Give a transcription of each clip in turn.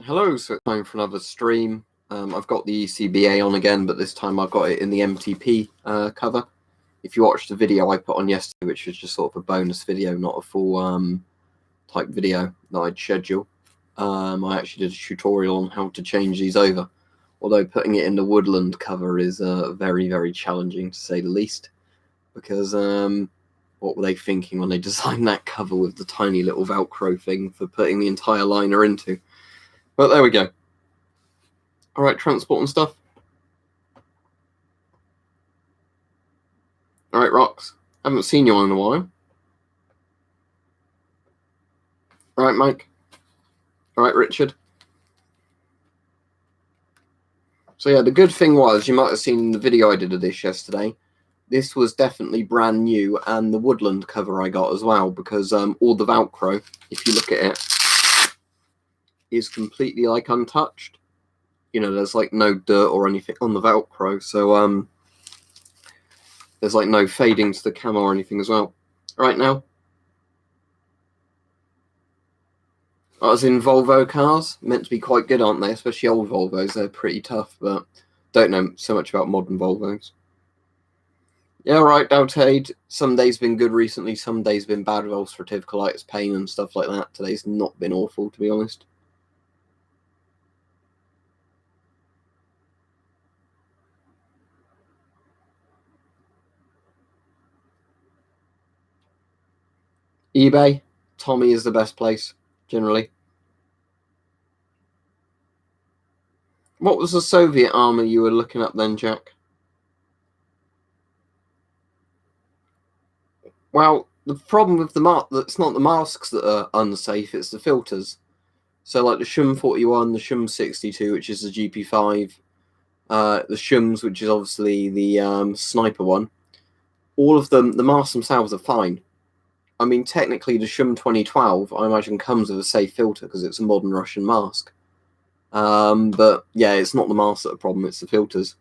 Hello, so it's time for another stream. I've got the ECBA on again, but this time I've got it in the MTP cover. If you watched the video I put on yesterday, which was just sort of a bonus video, not a full type video that I'd schedule, I actually did a tutorial on how to change these over. Although putting it in the woodland cover is very, very challenging to say the least, because what were they thinking when they designed that cover with the tiny little Velcro thing for putting the entire liner into? But there we go. All right, transport and stuff. All right, Rox. Haven't seen you in a while. All right, Mike. All right, Richard. So yeah, the good thing was, you might have seen the video I did of this yesterday. This was definitely brand new, and the woodland cover I got as well, because all the Velcro, if you look at it, is completely like untouched. You know, there's like no dirt or anything on the Velcro, so there's like no fading to the camo or anything as well. Right now, I was in Volvo cars, meant to be quite good, aren't they? Especially old Volvos, they're pretty tough, but don't know so much about modern Volvos. Yeah, right, Daltade. Some days been good recently, some days been bad with ulcerative colitis pain and stuff like that. Today's not been awful, to be honest. eBay, Tommy is the best place, generally. What was the Soviet armor you were looking up then, Jack? Well, the problem with the mask, it's not the masks that are unsafe, it's the filters. So like the Shum 41, the Shum 62, which is the GP5, the Shums, which is obviously the sniper one, all of them, the masks themselves are fine. I mean, technically the Shum 2012, I imagine, comes with a safe filter because it's a modern Russian mask. But yeah, it's not the mask that's a problem, it's the filters.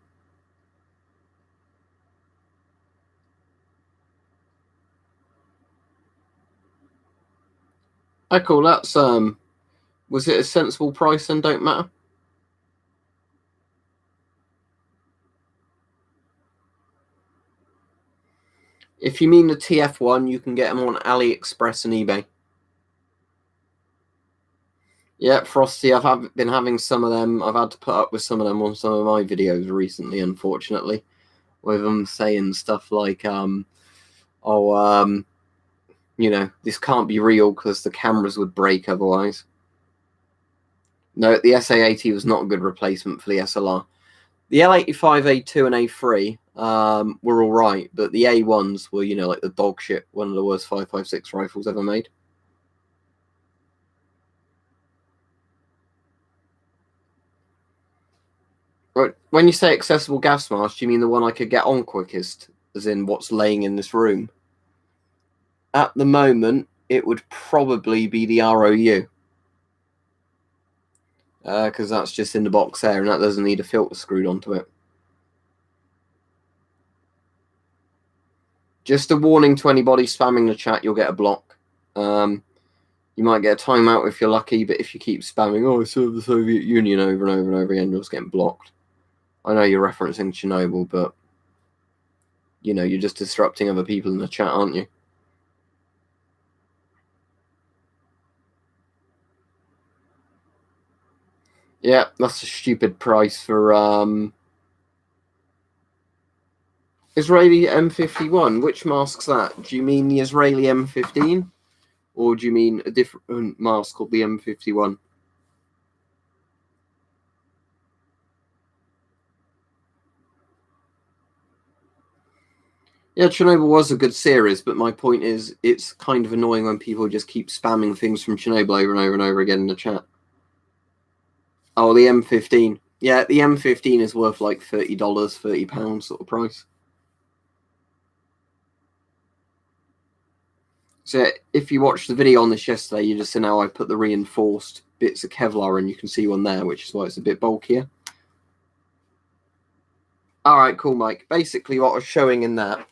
Cool, that's was it a sensible price then? Don't matter. If you mean the TF1, you can get them on AliExpress and eBay. Yeah, Frosty, I've been having some of them. I've had to put up with some of them on some of my videos recently, unfortunately, with them saying stuff like, you know, this can't be real because the cameras would break otherwise. No, the SA80 was not a good replacement for the SLR. The L85, A2, and A3 were all right, but the A1s were, you know, like the dog shit, one of the worst 5.56 rifles ever made. Right. When you say accessible gas mask, do you mean the one I could get on quickest, as in what's laying in this room? At the moment, it would probably be the ROU. Because that's just in the box there, and that doesn't need a filter screwed onto it. Just a warning to anybody spamming the chat, you'll get a block. You might get a timeout if you're lucky, but if you keep spamming, oh, I served the Soviet Union over and over and over again, you're just getting blocked. I know you're referencing Chernobyl, but, you know, you're just disrupting other people in the chat, aren't you? Yeah, that's a stupid price for Israeli M51. Which mask's that? Do you mean the Israeli M15? Or do you mean a different mask called the M51? Yeah, Chernobyl was a good series, but my point is it's kind of annoying when people just keep spamming things from Chernobyl over and over and over again in the chat. Oh, the M15. Yeah, the M15 is worth like $30, £30 sort of price. So if you watched the video on this yesterday, you just see now I put the reinforced bits of Kevlar and you can see one there, which is why it's a bit bulkier. All right, cool, Mike. Basically, what I was showing in that,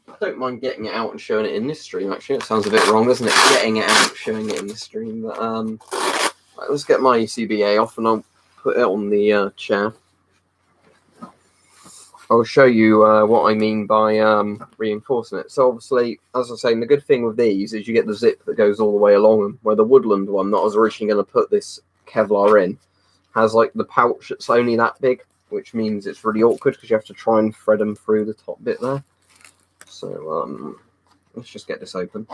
I don't mind getting it out and showing it in this stream, actually. It sounds a bit wrong, doesn't it? Getting it out, showing it in this stream. But Right, let's get my ECBA off and I'll put it on the chair. I'll show you what I mean by reinforcing it. So obviously, as I was saying, the good thing with these is you get the zip that goes all the way along them, where the Woodland one that I was originally going to put this Kevlar in has like the pouch that's only that big, which means it's really awkward because you have to try and thread them through the top bit there. So let's just get this open.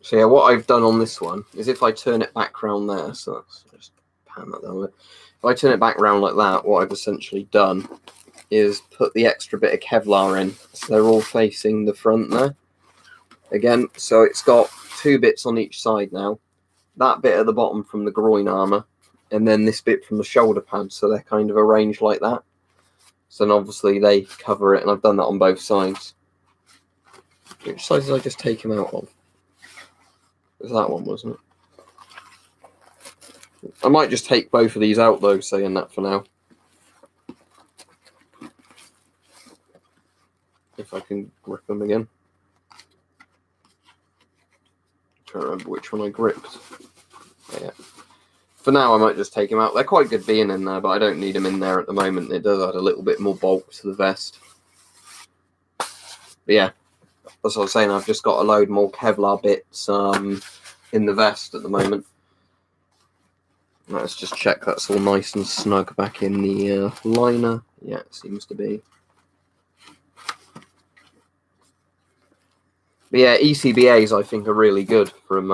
So yeah, what I've done on this one is if I turn it back round there, so let's just pan that down a bit. If I turn it back round like that, what I've essentially done is put the extra bit of Kevlar in, so they're all facing the front there. Again, so it's got two bits on each side now. That bit at the bottom from the groin armour, and then this bit from the shoulder pad, so they're kind of arranged like that. So then obviously they cover it, and I've done that on both sides. Which side did I just take him out of? It was that one, wasn't it? I might just take both of these out though, saying that for now. If I can grip them again. I'm trying to remember which one I gripped. Yeah. For now, I might just take them out. They're quite good being in there, but I don't need them in there at the moment. It does add a little bit more bulk to the vest. But yeah, as I was saying, I've just got a load more Kevlar bits in the vest at the moment. Let's just check that's all nice and snug back in the liner. Yeah, it seems to be. But yeah, ECBAs I think are really good from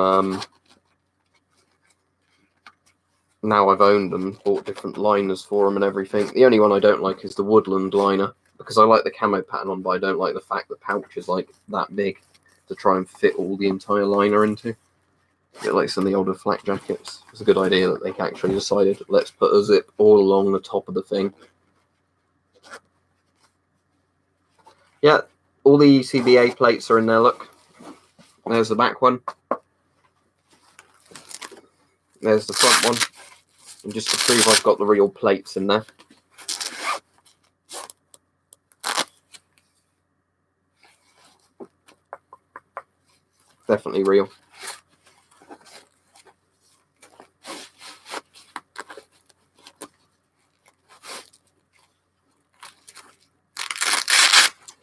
now I've owned them, bought different liners for them and everything. The only one I don't like is the Woodland liner, because I like the camo pattern on, but I don't like the fact the pouch is like that big to try and fit all the entire liner into. A bit like some of the older flak jackets. It's a good idea that they actually decided, let's put a zip all along the top of the thing. Yeah, all the ECBA plates are in there, look. There's the back one. There's the front one. And just to prove I've got the real plates in there. Definitely real.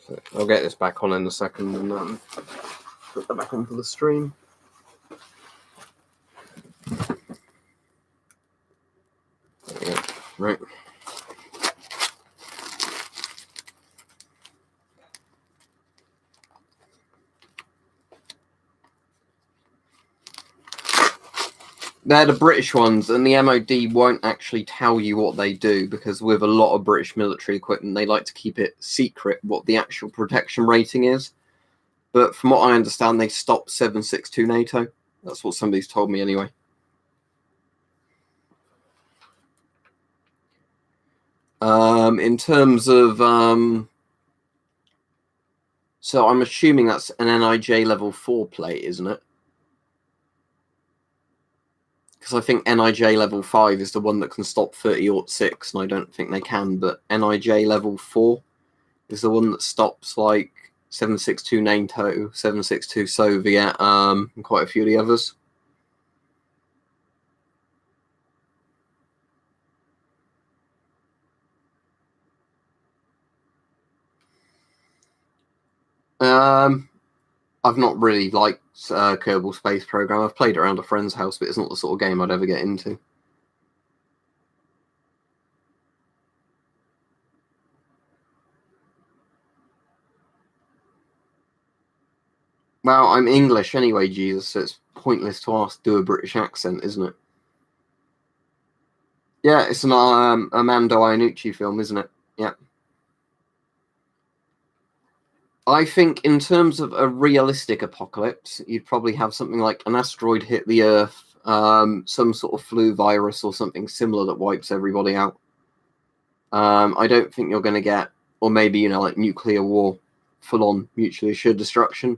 So I'll get this back on in a second and put that back onto the stream. There we go. Right. They're the British ones, and the MOD won't actually tell you what they do, because with a lot of British military equipment, they like to keep it secret what the actual protection rating is. But from what I understand, they stopped 762 NATO. That's what somebody's told me anyway. In terms of... so I'm assuming that's an NIJ level 4 plate, isn't it? Because I think NIJ level 5 is the one that can stop 30-06, and I don't think they can, but NIJ level 4 is the one that stops like 762 NATO, 762 Soviet, and quite a few of the others. I've not really liked Kerbal Space Program. I've played it around a friend's house, but it's not the sort of game I'd ever get into. Well, I'm English anyway, Jesus, so it's pointless to ask do a British accent, isn't it? Yeah, it's an Armando Iannucci film, isn't it? Yeah. I think in terms of a realistic apocalypse, you'd probably have something like an asteroid hit the Earth, some sort of flu virus or something similar that wipes everybody out. I don't think you're going to get, or maybe, you know, like nuclear war, full-on mutually assured destruction.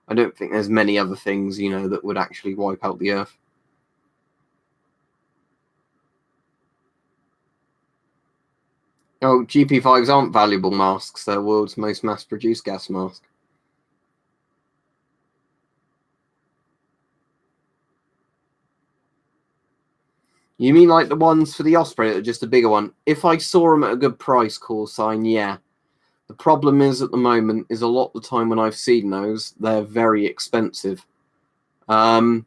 I don't think there's many other things, you know, that would actually wipe out the Earth. Oh, GP5s aren't valuable masks. They're the world's most mass-produced gas mask. You mean like the ones for the Osprey that are just a bigger one? If I saw them at a good price, call sign, yeah. The problem is at the moment is a lot of the time when I've seen those, they're very expensive. The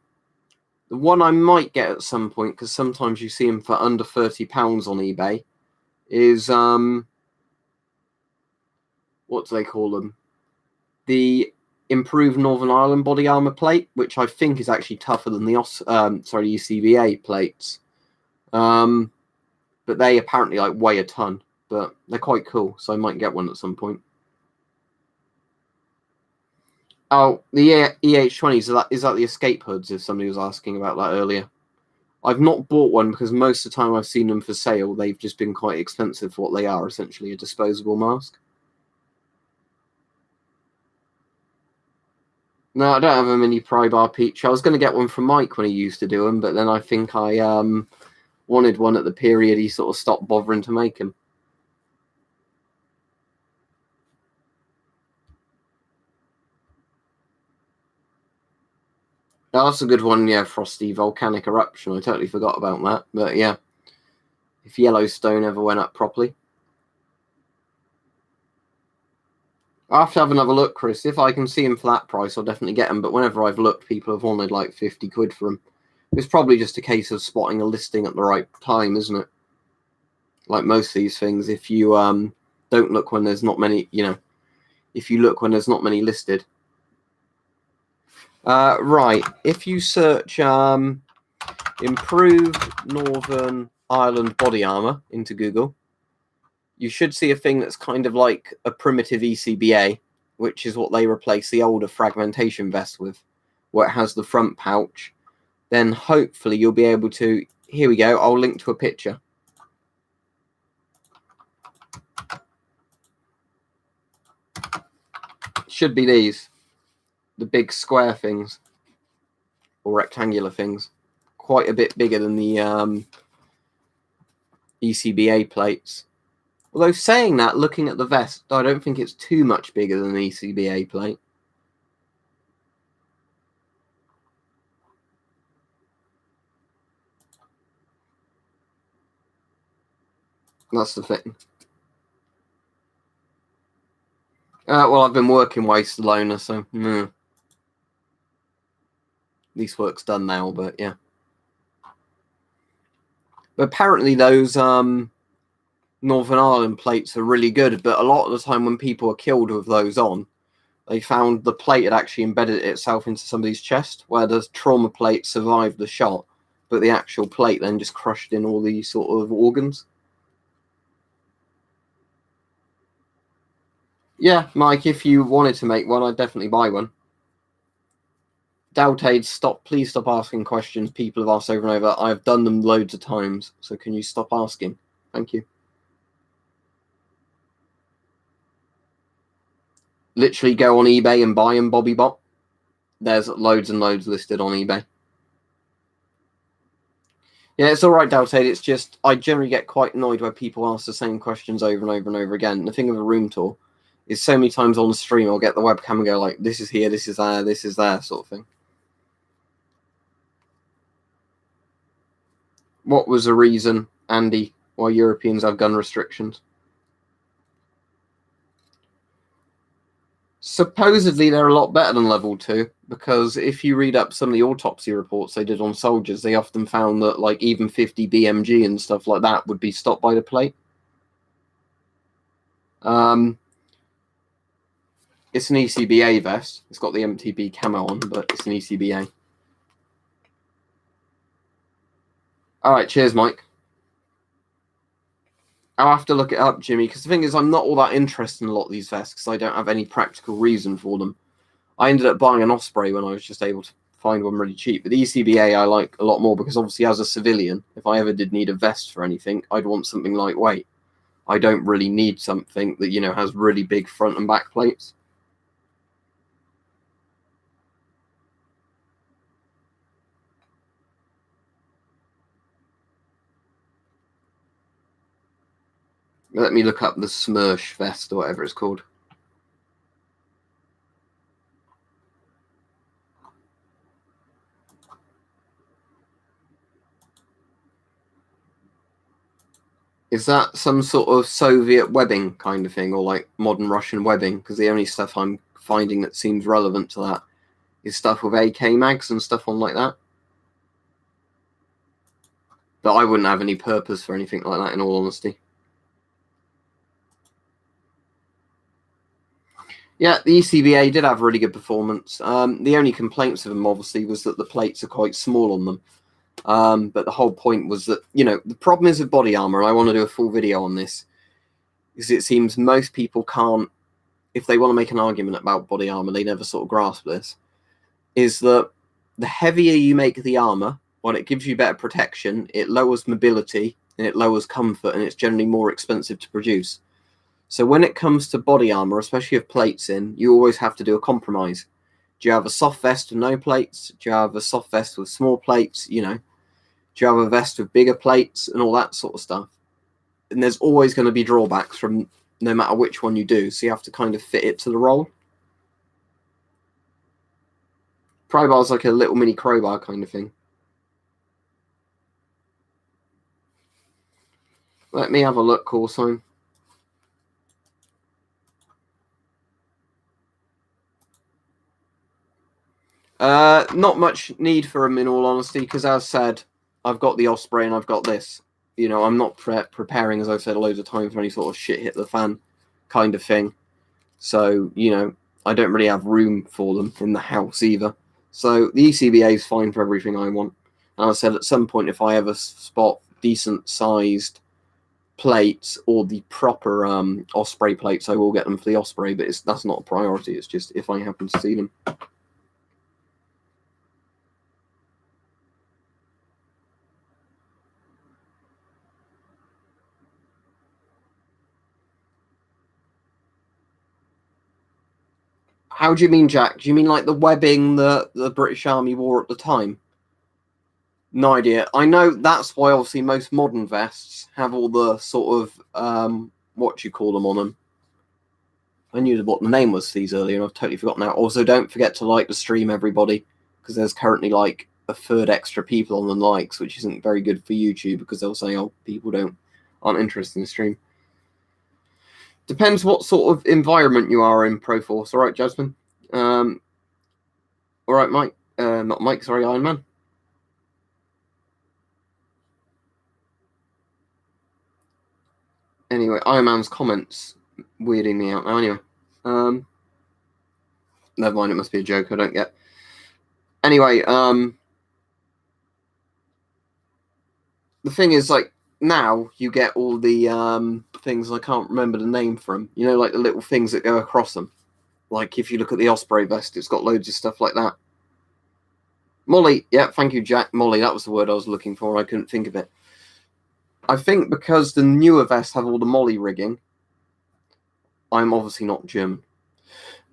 one I might get at some point, because sometimes you see them for under £30 on eBay, is what do they call them? The improved Northern Ireland body armor plate, which I think is actually tougher than the ECBA plates. But they apparently like weigh a ton, but they're quite cool, so I might get one at some point. Oh, the EH20s, is that the escape hoods, if somebody was asking about that earlier? I've not bought one because most of the time I've seen them for sale, they've just been quite expensive for what they are, essentially a disposable mask. No, I don't have a mini pry bar Peach. I was going to get one from Mike when he used to do them, but then I think I wanted one at the period he sort of stopped bothering to make them. Oh, that's a good one, yeah, Frosty. Volcanic eruption. I totally forgot about that. But yeah, if Yellowstone ever went up properly. I'll have to have another look, Chris. If I can see them for that price, I'll definitely get them. But whenever I've looked, people have wanted like 50 quid for them. It's probably just a case of spotting a listing at the right time, isn't it? Like most of these things, if you don't look when there's not many, if you look when there's not many listed. Right, if you search improved Northern Ireland body armor into Google, you should see a thing that's kind of like a primitive ECBA, which is what they replace the older fragmentation vest with, where it has the front pouch. Then hopefully you'll be able to, here we go, I'll link to a picture. Should be these, the big square things, or rectangular things. Quite a bit bigger than the ECBA plates. Although saying that, looking at the vest, I don't think it's too much bigger than an ECBA plate. That's the thing. Well, I've been working waste loner, so at least work's done now, but yeah. But apparently those Northern Ireland plates are really good, but a lot of the time when people are killed with those on, they found the plate had actually embedded itself into somebody's chest, where the trauma plate survived the shot, but the actual plate then just crushed in all these sort of organs. Yeah, Mike, if you wanted to make one, I'd definitely buy one. Doubtade, please stop asking questions people have asked over and over. I've done them loads of times, so can you stop asking? Thank you. Literally go on eBay and buy them, Bobby Bot. There's loads and loads listed on eBay. Yeah, it's all right, Doubtade. It's just I generally get quite annoyed when people ask the same questions over and over and over again. The thing with a room tour is so many times on the stream I'll get the webcam and go like, this is here, this is there, this is there, sort of thing. What was the reason, Andy, why Europeans have gun restrictions? Supposedly they're a lot better than level 2, because if you read up some of the autopsy reports they did on soldiers, they often found that like even 50 BMG and stuff like that would be stopped by the plate. It's an ECBA vest. It's got the MTB camo on, but it's an ECBA. All right, cheers, Mike. I'll have to look it up, Jimmy, because the thing is I'm not all that interested in a lot of these vests because I don't have any practical reason for them. I ended up buying an Osprey when I was just able to find one really cheap. But the ECBA I like a lot more because obviously as a civilian, if I ever did need a vest for anything, I'd want something lightweight. I don't really need something that, has really big front and back plates. Let me look up the Smersh vest or whatever it's called. Is that some sort of Soviet webbing kind of thing, or like modern Russian webbing? Because the only stuff I'm finding that seems relevant to that is stuff with AK mags and stuff on like that. But I wouldn't have any purpose for anything like that, in all honesty. Yeah, the ECBA did have really good performance. The only complaints of them, obviously, was that the plates are quite small on them. But the whole point was that, the problem is with body armor, and I want to do a full video on this, is it seems most people can't, if they want to make an argument about body armor, they never sort of grasp this, is that the heavier you make the armor, while it gives you better protection, it lowers mobility and it lowers comfort, and it's generally more expensive to produce. So when it comes to body armor, especially with plates in, you always have to do a compromise. Do you have a soft vest with no plates? Do you have a soft vest with small plates? Do you have a vest with bigger plates and all that sort of stuff? And there's always going to be drawbacks from no matter which one you do. So you have to kind of fit it to the role. Pry bar's like a little mini crowbar kind of thing. Let me have a look, call sign. Not much need for them, in all honesty, because as I said, I've got the Osprey and I've got this. I'm not preparing, as I've said loads of times, for any sort of shit hit the fan kind of thing. So, I don't really have room for them in the house either. So the ECBA is fine for everything I want. And I said at some point, if I ever spot decent sized plates or the proper Osprey plates, I will get them for the Osprey, but that's not a priority. It's just if I happen to see them. How do you mean, Jack? Do you mean like the webbing that the British Army wore at the time? No idea. I know that's why obviously most modern vests have all the sort of what do you call them on them. I knew what the name was for these earlier, and I've totally forgotten now. Also, don't forget to like the stream, everybody, because there's currently like a third extra people on the likes, which isn't very good for YouTube because they'll say, "Oh, people aren't interested in the stream." Depends what sort of environment you are in, Pro Force. All right, Jasmine. All right, Mike. Not Mike. Sorry, Iron Man. Anyway, Iron Man's comments weirding me out now. Anyway, never mind. It must be a joke. I don't get. Anyway, the thing is, like, now you get all the things I can't remember the name from. Like the little things that go across them. Like if you look at the Osprey vest, it's got loads of stuff like that. Molly, yeah, thank you, Jack. Molly, that was the word I was looking for. I couldn't think of it. I think because the newer vests have all the Molly rigging. I'm obviously not German.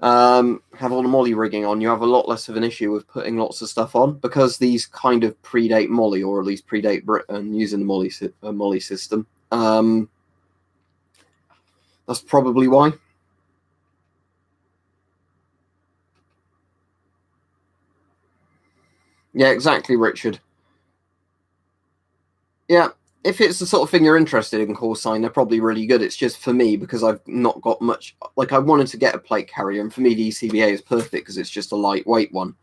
Have all the Molly rigging on, you have a lot less of an issue with putting lots of stuff on because these kind of predate Molly, or at least predate Britain using the Molly system. That's probably why. Yeah, exactly, Richard. Yeah, if it's the sort of thing you're interested in, call sign, they're probably really good. It's just for me because I've not got much. Like, I wanted to get a plate carrier, and for me, the ECBA is perfect because it's just a lightweight one.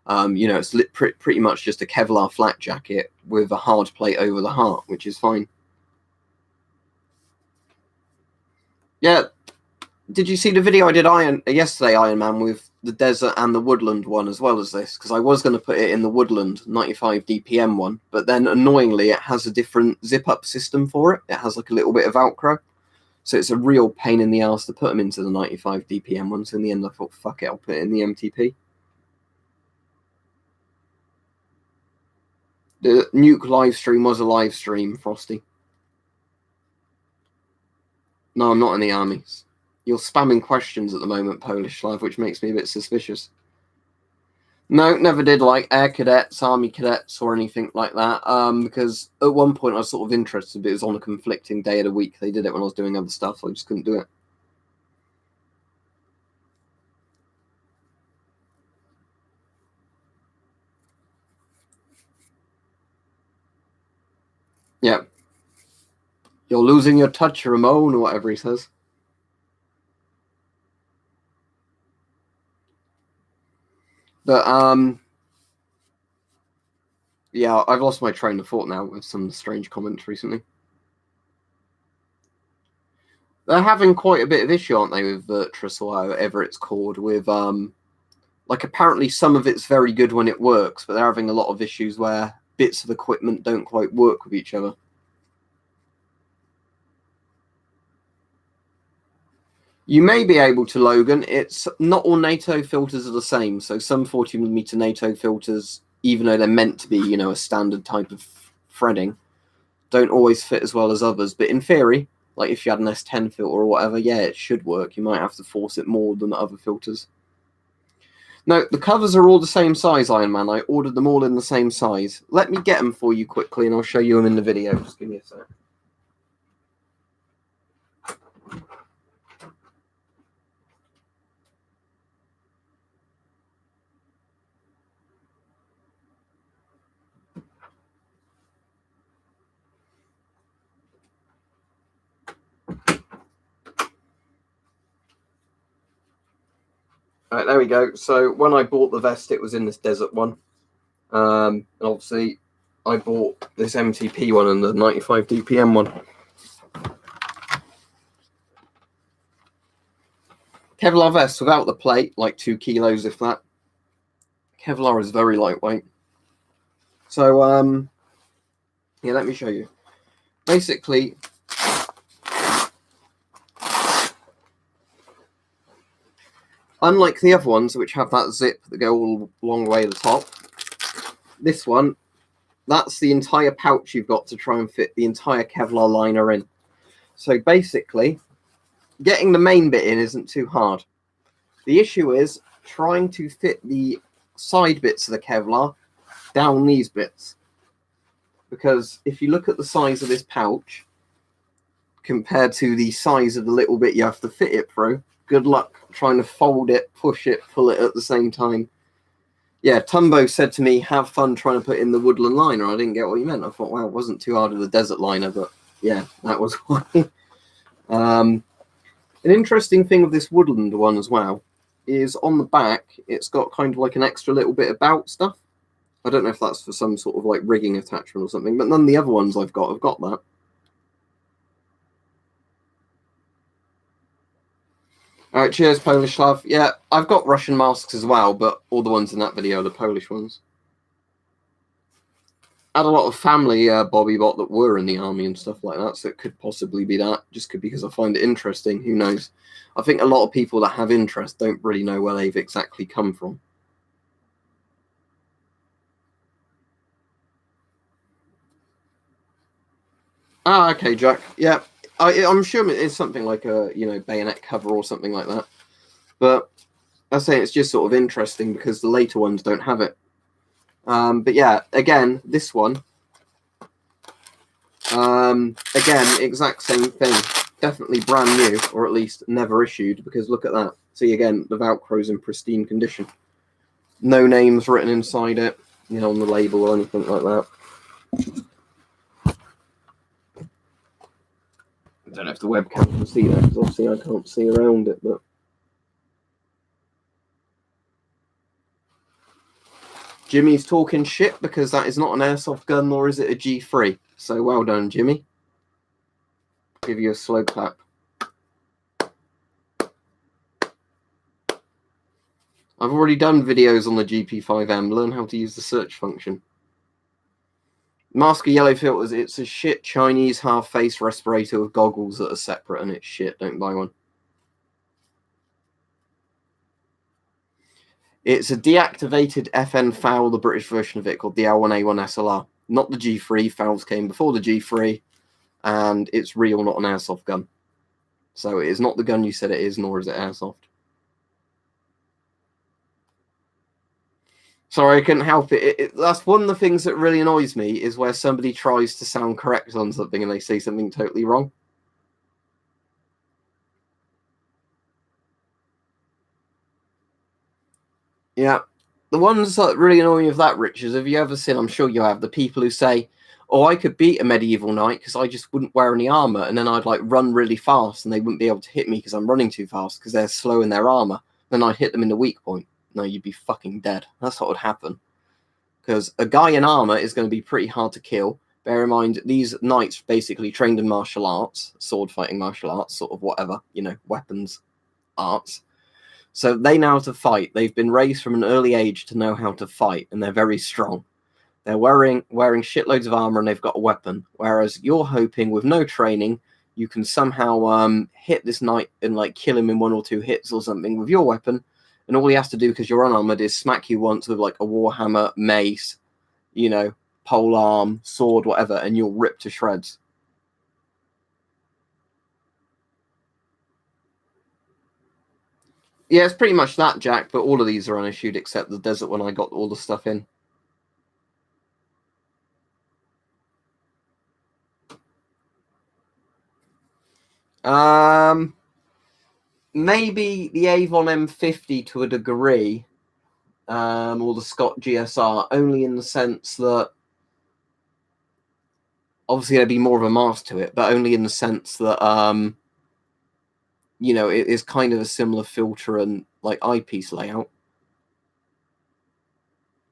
It's pretty much just a Kevlar flat jacket with a hard plate over the heart, which is fine. Yeah, did you see the video I did yesterday, Iron Man, with the desert and the woodland one as well as this? Because I was going to put it in the woodland 95 DPM one, but then annoyingly it has a different zip-up system for it. It has like a little bit of Velcro. So it's a real pain in the ass to put them into the 95 DPM one. So in the end I thought, fuck it, I'll put it in the MTP. The Nuke live stream was a live stream, Frosty. No, I'm not in the army. You're spamming questions at the moment, Polish Live, which makes me a bit suspicious. No, never did like air cadets, army cadets, or anything like that. Because at one point I was sort of interested, but it was on a conflicting day of the week. They did it when I was doing other stuff, so I just couldn't do it. Yeah. You're losing your touch, Ramon, or whatever he says. But, yeah, I've lost my train of thought now with some strange comments recently. They're having quite a bit of issue, aren't they, with Virtus or whatever it's called, with, like, apparently some of it's very good when it works, but they're having a lot of issues where bits of equipment don't quite work with each other. You may be able to, Logan. It's not all NATO filters are the same. So some 40mm NATO filters, even though they're meant to be, you know, a standard type of threading, don't always fit as well as others. But in theory, like if you had an S10 filter or whatever, yeah, it should work. You might have to force it more than the other filters. No, the covers are all the same size, Iron Man. I ordered them all in the same size. Let me get them for you quickly, and I'll show you them in the video. Just give me a sec. All right, there we go. So when I bought the vest, it was in this desert one. And obviously, I bought this MTP one and the 95 DPM one. Kevlar vest without the plate, like 2 kilos if that. Kevlar is very lightweight. So, yeah, let me show you. Basically, unlike the other ones, which have that zip that go all along the way to the top, this one, that's the entire pouch you've got to try and fit the entire Kevlar liner in. So basically, getting the main bit in isn't too hard. The issue is trying to fit the side bits of the Kevlar down these bits. Because if you look at the size of this pouch, compared to the size of the little bit you have to fit it through, good luck trying to fold it, push it, pull it at the same time. Yeah, Tumbo said to me, have fun trying to put in the woodland liner. I didn't get what he meant. I thought, wow, it wasn't too hard with the desert liner, but yeah, that was why. An interesting thing with this woodland one as well is on the back, it's got kind of like an extra little bit about stuff. I don't know if that's for some sort of like rigging attachment or something, but none of the other ones I've got have got that. All right, cheers, Polish love. Yeah, I've got Russian masks as well, but all the ones in that video are the Polish ones. I had a lot of family, Bobby Bot, that were in the army and stuff like that, so it could possibly be that, just because I find it interesting. Who knows? I think a lot of people that have interest don't really know where they've exactly come from. Ah, okay, Jack. Yeah, I'm sure it is something like a, you know, bayonet cover or something like that. But I say it's just sort of interesting because the later ones don't have it. But yeah, again, this one. Again, exact same thing. Definitely brand new, or at least never issued, because look at that. See, again, the Velcro's in pristine condition. No names written inside it, you know, on the label or anything like that. I don't know if the webcam can see that, because obviously I can't see around it, but... Jimmy's talking shit because that is not an airsoft gun, nor is it a G3. So well done, Jimmy. I'll give you a slow clap. I've already done videos on the GP5M. Learn how to use the search function. Mask of yellow filters. It's a shit Chinese half-face respirator with goggles that are separate, and it's shit. Don't buy one. It's a deactivated FN FOUL, the British version of it, called the L1A1 SLR. Not the G3. FOULs came before the G3, and it's real, not an airsoft gun. So it is not the gun you said it is, nor is it airsoft. Sorry, I couldn't help it. That's one of the things that really annoys me, is where somebody tries to sound correct on something and they say something totally wrong. Yeah. The ones that really annoy me with that, Rich, is, have you ever seen, I'm sure you have, the people who say, Or I could beat a medieval knight because I just wouldn't wear any armor, and then I'd like run really fast, and they wouldn't be able to hit me because I'm running too fast because they're slow in their armor. Then I'd hit them in the weak point. No, you'd be fucking dead. That's what would happen. Because a guy in armor is going to be pretty hard to kill. Bear in mind, these knights basically trained in martial arts, sword fighting martial arts, sort of whatever, weapons arts. So they know how to fight. They've been raised from an early age to know how to fight, and they're very strong. They're wearing shitloads of armor and they've got a weapon. Whereas you're hoping with no training, you can somehow hit this knight and like kill him in 1 or 2 hits or something with your weapon. And all he has to do, because you're unarmored, is smack you once with like a warhammer, mace, pole arm, sword, whatever, and you'll rip to shreds. Yeah, it's pretty much that, Jack, but all of these are unissued except the desert one I got all the stuff in. Maybe the Avon M50 to a degree, or the Scott GSR, only in the sense that obviously there'd be more of a mask to it, but only in the sense that it is kind of a similar filter and like eyepiece layout.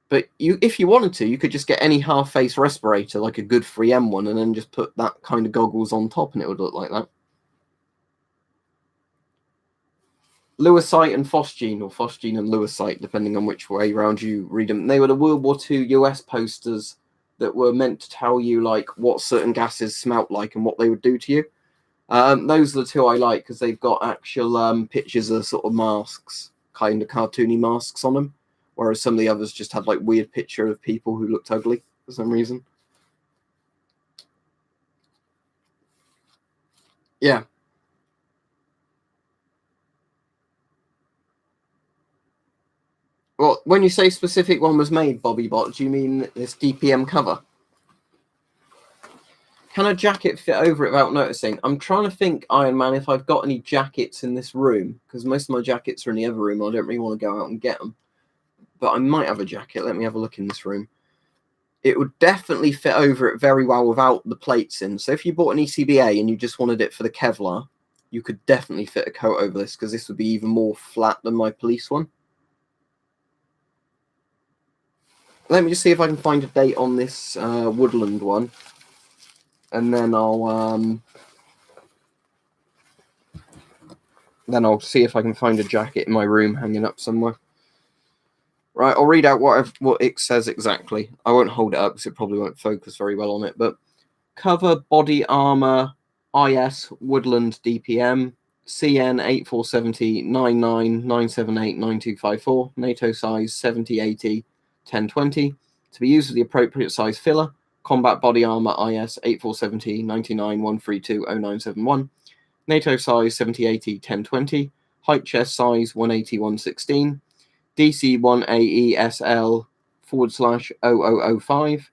But if you wanted to, you could just get any half-face respirator, like a good 3M one, and then just put that kind of goggles on top, and it would look like that. Lewisite and Phosgene, or Phosgene and Lewisite, depending on which way around you read them. They were the World War II US posters that were meant to tell you like what certain gases smelt like and what they would do to you. Those are the two I like because they've got actual pictures of sort of masks, kind of cartoony masks on them, whereas some of the others just had like weird picture of people who looked ugly for some reason. Yeah. Well, when you say specific one was made, Bobby Bot, do you mean this DPM cover? Can a jacket fit over it without noticing? I'm trying to think, Iron Man, if I've got any jackets in this room, because most of my jackets are in the other room. I don't really want to go out and get them. But I might have a jacket. Let me have a look in this room. It would definitely fit over it very well without the plates in. So if you bought an ECBA and you just wanted it for the Kevlar, you could definitely fit a coat over this, because this would be even more flat than my police one. Let me just see if I can find a date on this Woodland one. And then I'll see if I can find a jacket in my room hanging up somewhere. Right, I'll read out what it says exactly. I won't hold it up because it probably won't focus very well on it. But cover body armor IS Woodland DPM CN 8470 99 978 9254 NATO size 70 80 1020 to be used with the appropriate size filler. Combat body armor IS 8470 99 132 0971 NATO size 70 80 1020 height chest size 180 116 DC 1AESL/0005.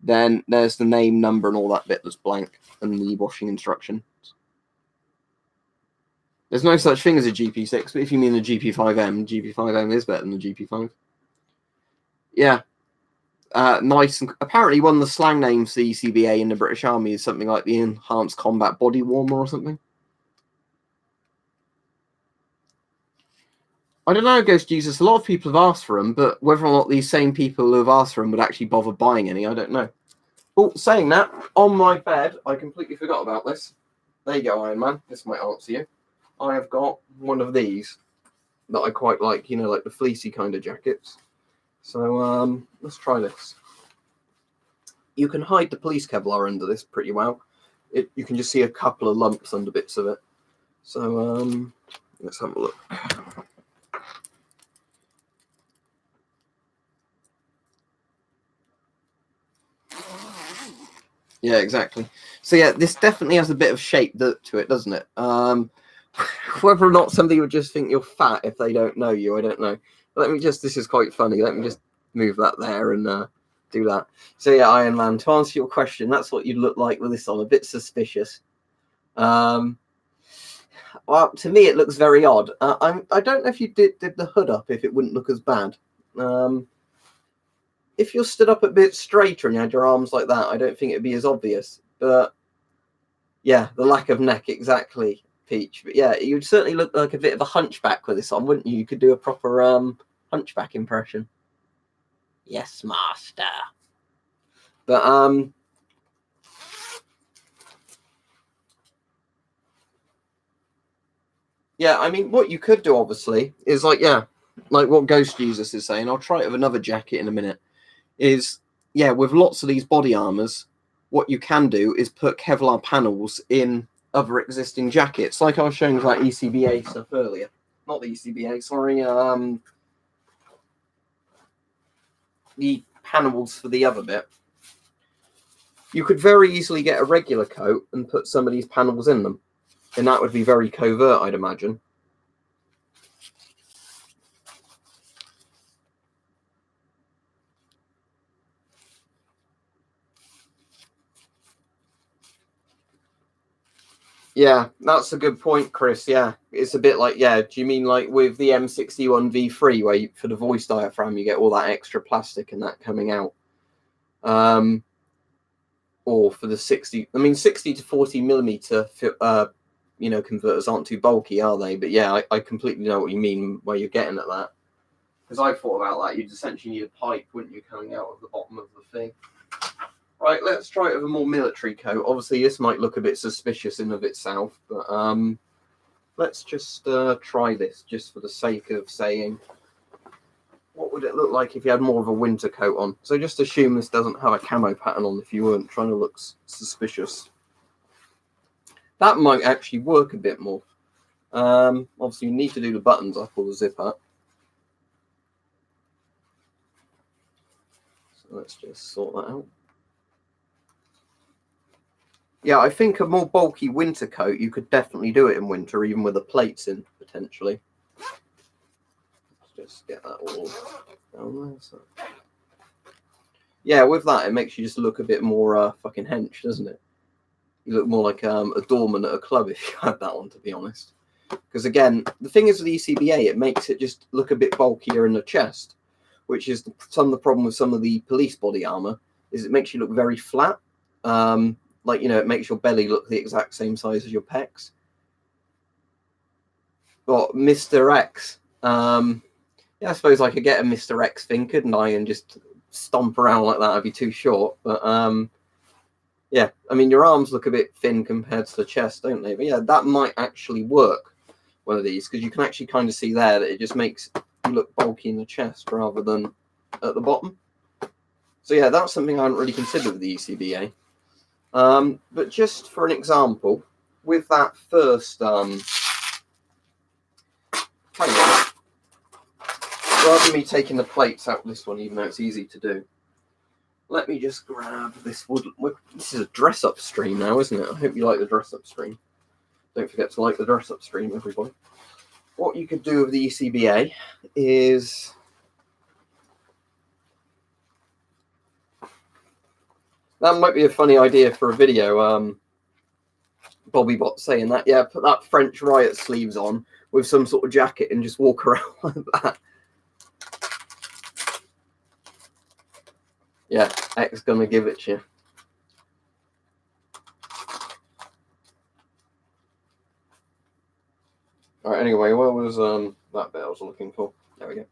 Then there's the name, number, and all that bit that's blank, and the washing instructions. There's no such thing as a GP6, but if you mean the GP5M, GP5M is better than the GP5. Yeah. Nice. And apparently one of the slang names for the ECBA in the British Army is something like the Enhanced Combat Body Warmer or something. I don't know, Ghost Jesus. A lot of people have asked for them, but whether or not these same people who have asked for them would actually bother buying any, I don't know. Oh, saying that, on my bed, I completely forgot about this. There you go, Iron Man. This might answer you. I have got one of these that I quite like, like the fleecy kind of jackets. So, let's try this. You can hide the police Kevlar under this pretty well. You can just see a couple of lumps under bits of it. So, let's have a look. Yeah, exactly. So yeah, this definitely has a bit of shape to it, doesn't it? Whether or not somebody would just think you're fat if they don't know you, I don't know. But this is quite funny. Let me just move that there and do that. So yeah, Iron Man, to answer your question, that's what you'd look like with this on, a bit suspicious. Well, to me, it looks very odd. I don't know if you did the hood up, if it wouldn't look as bad. if you're stood up a bit straighter and you had your arms like that, I don't think it'd be as obvious. But yeah, the lack of neck, exactly, Peach. But yeah, you'd certainly look like a bit of a hunchback with this on, wouldn't you? You could do a proper hunchback impression. Yes, master. But yeah, I mean, what you could do, obviously, is like, yeah, like what Ghost Jesus is saying. I'll try it with another jacket in a minute. Is, yeah, with lots of these body armors, what you can do is put Kevlar panels in other existing jackets, like I was showing you that ECBA stuff earlier. Not the ECBA, sorry. The panels for the other bit. You could very easily get a regular coat and put some of these panels in them, and that would be very covert, I'd imagine. Yeah, that's a good point, Chris. Yeah, it's a bit like, yeah, do you mean like with the M61 V3, where you, for the voice diaphragm, you get all that extra plastic and that coming out? Or for the 60, I mean, 60 to 40 millimeter, converters aren't too bulky, are they? But yeah, I completely know what you mean, where you're getting at that. Because I thought about that, you'd essentially need a pipe, wouldn't you, coming out of the bottom of the thing. Right, let's try it with a more military coat. Obviously, this might look a bit suspicious in of itself, but let's just try this, just for the sake of saying, what would it look like if you had more of a winter coat on? So just assume this doesn't have a camo pattern on if you weren't trying to look suspicious. That might actually work a bit more. Obviously, you need to do the buttons up or the zip up. So let's just sort that out. Yeah, I think a more bulky winter coat, you could definitely do it in winter, even with the plates in, potentially. Let's just get that all down there. So. Yeah, with that, it makes you just look a bit more fucking hench, doesn't it? You look more like a doorman at a club if you had that on, to be honest. Because again, the thing is with the ECBA, it makes it just look a bit bulkier in the chest, which is some of the problem with some of the police body armor, is it makes you look very flat. Like, you know, it makes your belly look the exact same size as your pecs. But Mr. X, yeah, I suppose I could get a Mr. X thing, couldn't I, and just stomp around like that. I'd be too short. But yeah, I mean, your arms look a bit thin compared to the chest, don't they? But yeah, that might actually work, one of these, because you can actually kind of see there that it just makes you look bulky in the chest rather than at the bottom. So yeah, that's something I hadn't really considered with the ECBA. But just for an example, with that first rather than me taking the plates out of this one, even though it's easy to do, let me just grab this wood. This is a dress-up stream now, isn't it? I hope you like the dress-up stream. Don't forget to like the dress-up stream, everybody. What you could do with the ECBA is... That might be a funny idea for a video. Bobby Bot saying that, yeah, put that French riot sleeves on with some sort of jacket and just walk around like that. Yeah, X gonna give it to you. Alright, anyway, where was that bit I was looking for? There we go.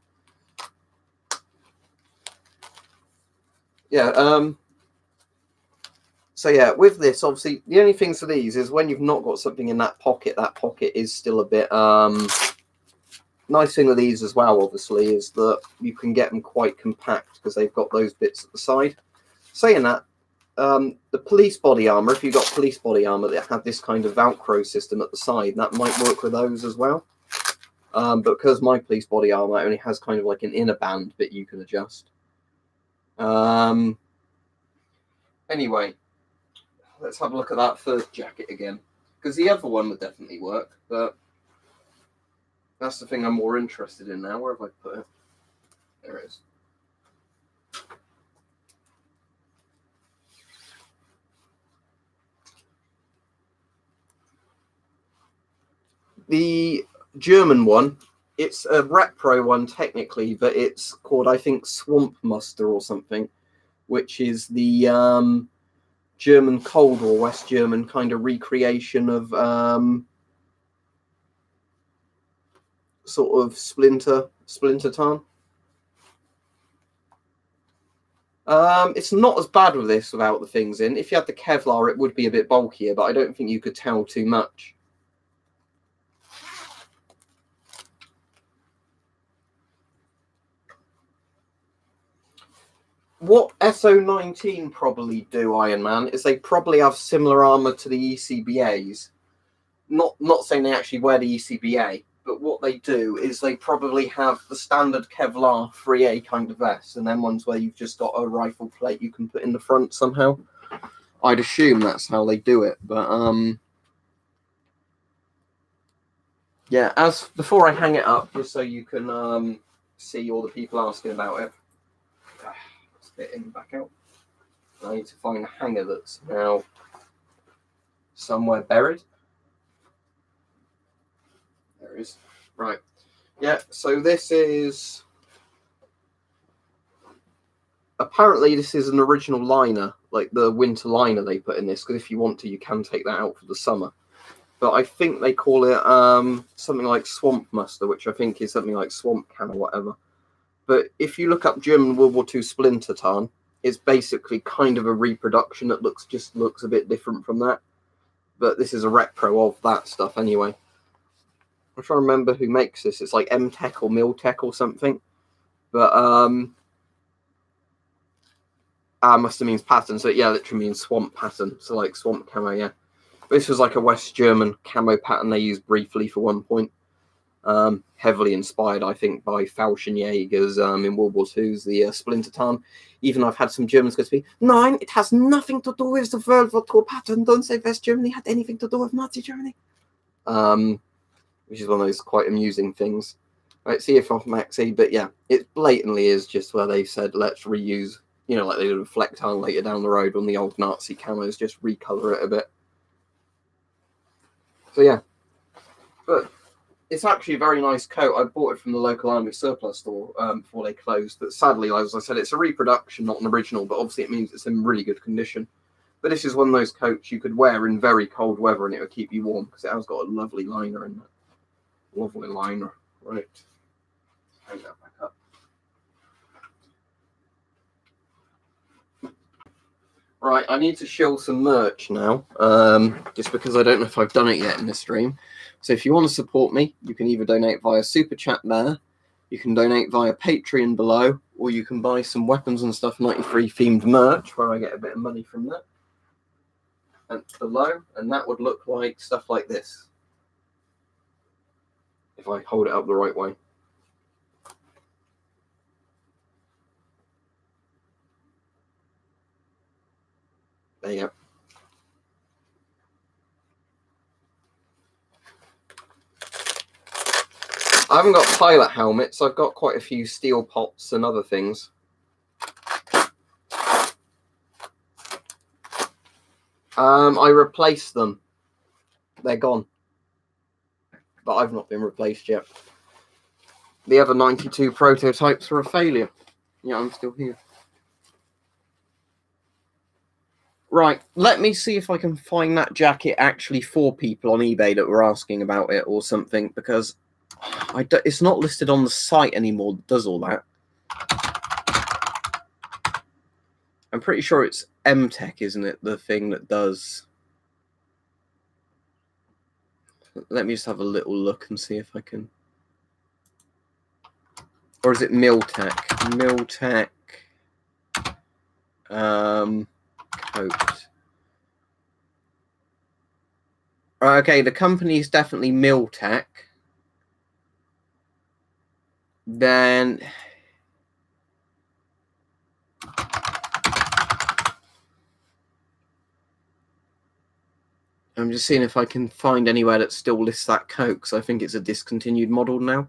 Yeah, so yeah, with this, obviously, the only things for these is when you've not got something in that pocket is still a bit... Nice thing with these as well, obviously, is that you can get them quite compact because they've got those bits at the side. Saying that, the police body armor, if you've got police body armor that had this kind of Velcro system at the side, that might work with those as well. But because my police body armor only has kind of like an inner band bit you can adjust. Anyway, let's have a look at that first jacket again, because the other one would definitely work, but that's the thing I'm more interested in now. Where have I put it? There it is. The German one It's a repro one technically, but it's called, I think, Swamp Muster or something, which is the German Cold War, West German kind of recreation of sort of splinter tarn. It's not as bad with this without the things in. If you had the Kevlar, it would be a bit bulkier, but I don't think you could tell too much. What SO19 probably do, Iron Man, is they probably have similar armor to the ECBAs. Not saying they actually wear the ECBA, but what they do is they probably have the standard Kevlar 3A kind of vest, and then ones where you've just got a rifle plate you can put in the front somehow. I'd assume that's how they do it, but yeah. As before I hang it up, just so you can see all the people asking about it. Let's get in back out. I need to find a hanger that's now somewhere buried. There it is. Right. Yeah, so this is... Apparently this is an original liner, like the winter liner they put in this, because if you want to, you can take that out for the summer. But I think they call it something like Swamp Muster, which I think is something like Swamp Can or whatever. But if you look up German World War II splinter tarn, it's basically kind of a reproduction that looks a bit different from that. But this is a repro of that stuff anyway. I'm trying to remember who makes this. It's like M-Tech or Miltech or something. But must have means pattern. So yeah, literally means swamp pattern. So like swamp camo, yeah. This was like a West German camo pattern they used briefly for one point. Heavily inspired, I think, by Fallschirmjägers in World War II's the splinter tarn. Even I've had some Germans go to me, "No, it has nothing to do with the World War II pattern. Don't say West Germany had anything to do with Nazi Germany." Which is one of those quite amusing things. Right, see if off Maxi, but yeah, it blatantly is just where they've said, let's reuse, you know, like they did with Flecktarn later down the road on the old Nazi camos, just recolor it a bit. So yeah, but it's actually a very nice coat. I bought it from the local army surplus store before they closed. But sadly, as I said, it's a reproduction, not an original. But obviously, it means it's in really good condition. But this is one of those coats you could wear in very cold weather, and it would keep you warm because it has got a lovely liner in it. Lovely liner, right? Hang that back up. Right, I need to show some merch now, just because I don't know if I've done it yet in this stream. So if you want to support me, you can either donate via Super Chat there, you can donate via Patreon below, or you can buy some Weapons and Stuff 93 themed merch, where I get a bit of money from that. And below, and that would look like stuff like this. If I hold it up the right way. There you go. I haven't got pilot helmets. I've got quite a few steel pots and other things. I replaced them. They're gone. But I've not been replaced yet. The other 92 prototypes were a failure. Yeah, I'm still here. Right, let me see if I can find that jacket actually for people on eBay that were asking about it or something, because it's not listed on the site anymore that does all that. I'm pretty sure it's M-Tech, isn't it, the thing that does... Let me just have a little look and see if I can... Or is it Miltech? Miltech... coat. Okay, the company is definitely Miltech. Then... I'm just seeing if I can find anywhere that still lists that coat, because I think it's a discontinued model now.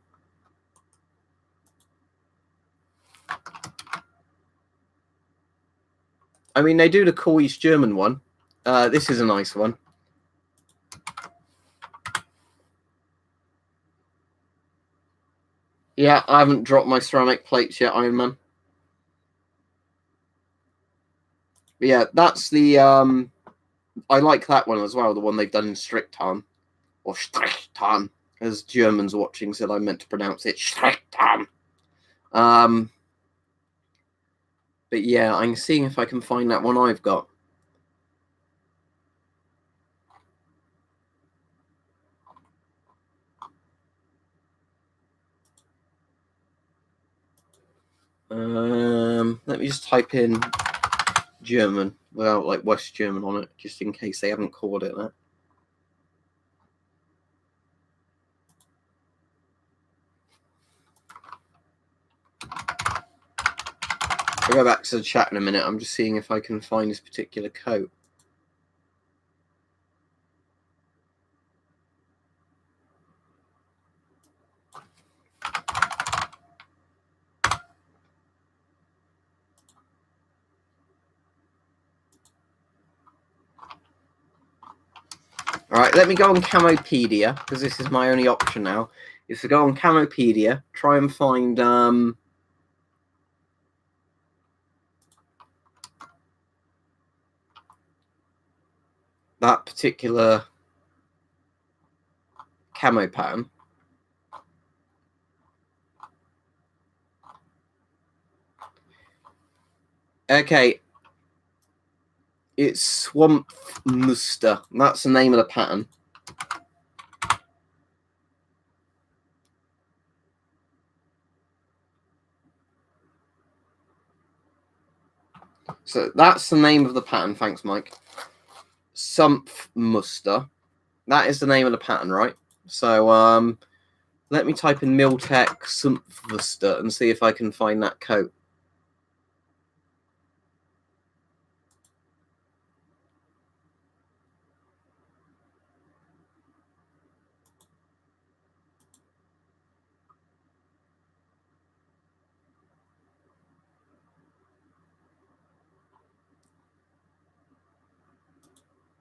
I mean, they do the cool East German one. This is a nice one. Yeah, I haven't dropped my ceramic plates yet, Iron Man. But yeah, that's the I like that one as well, the one they've done in Stricktan. Or Stricktan, as Germans watching said I meant to pronounce it. Stricktan. But yeah, I'm seeing if I can find that one I've got. Let me just type in German without like West German on it, just in case they haven't called it that. I'll go back to the chat in a minute. I'm just seeing if I can find this particular coat. All right, let me go on Camopedia, because this is my only option now, is to go on Camopedia, try and find that particular camo pattern. Okay, it's Swamp Muster. That's the name of the pattern. So that's the name of the pattern. Thanks, Mike. Sumpf Muster. That is the name of the pattern, right? So let me type in Miltech Sumpfmuster and see if I can find that coat.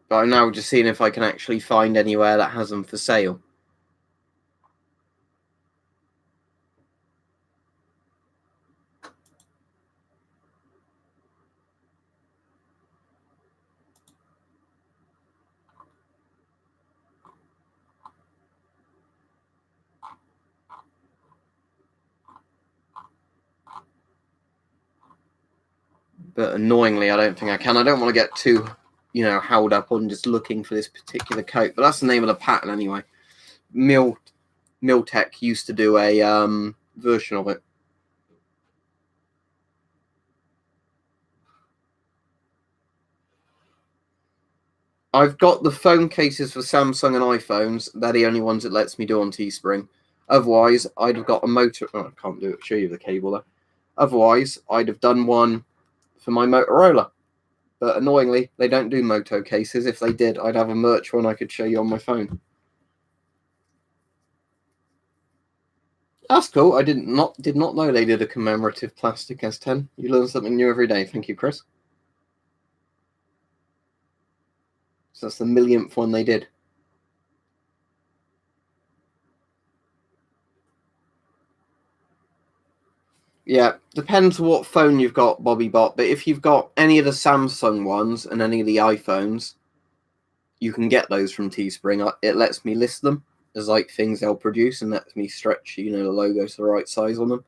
But I'm now just seeing if I can actually find anywhere that has them for sale. But annoyingly, I don't think I can. I don't want to get too, held up on just looking for this particular coat. But that's the name of the pattern anyway. Miltech used to do a version of it. I've got the phone cases for Samsung and iPhones. They're the only ones it lets me do on Teespring. Otherwise, I'd have got a motor. Oh, I can't do it. Show you the cable there. Otherwise, I'd have done one for my Motorola. But annoyingly, they don't do Moto cases. If they did, I'd have a merch one I could show you on my phone. That's cool. I did not know they did a commemorative plastic S10. You learn something new every day. Thank you, Chris. So that's the millionth one they did. Yeah, depends what phone you've got, Bobby Bot. But if you've got any of the Samsung ones and any of the iPhones, you can get those from Teespring. It lets me list them as like things they'll produce and lets me stretch, the logo to the right size on them.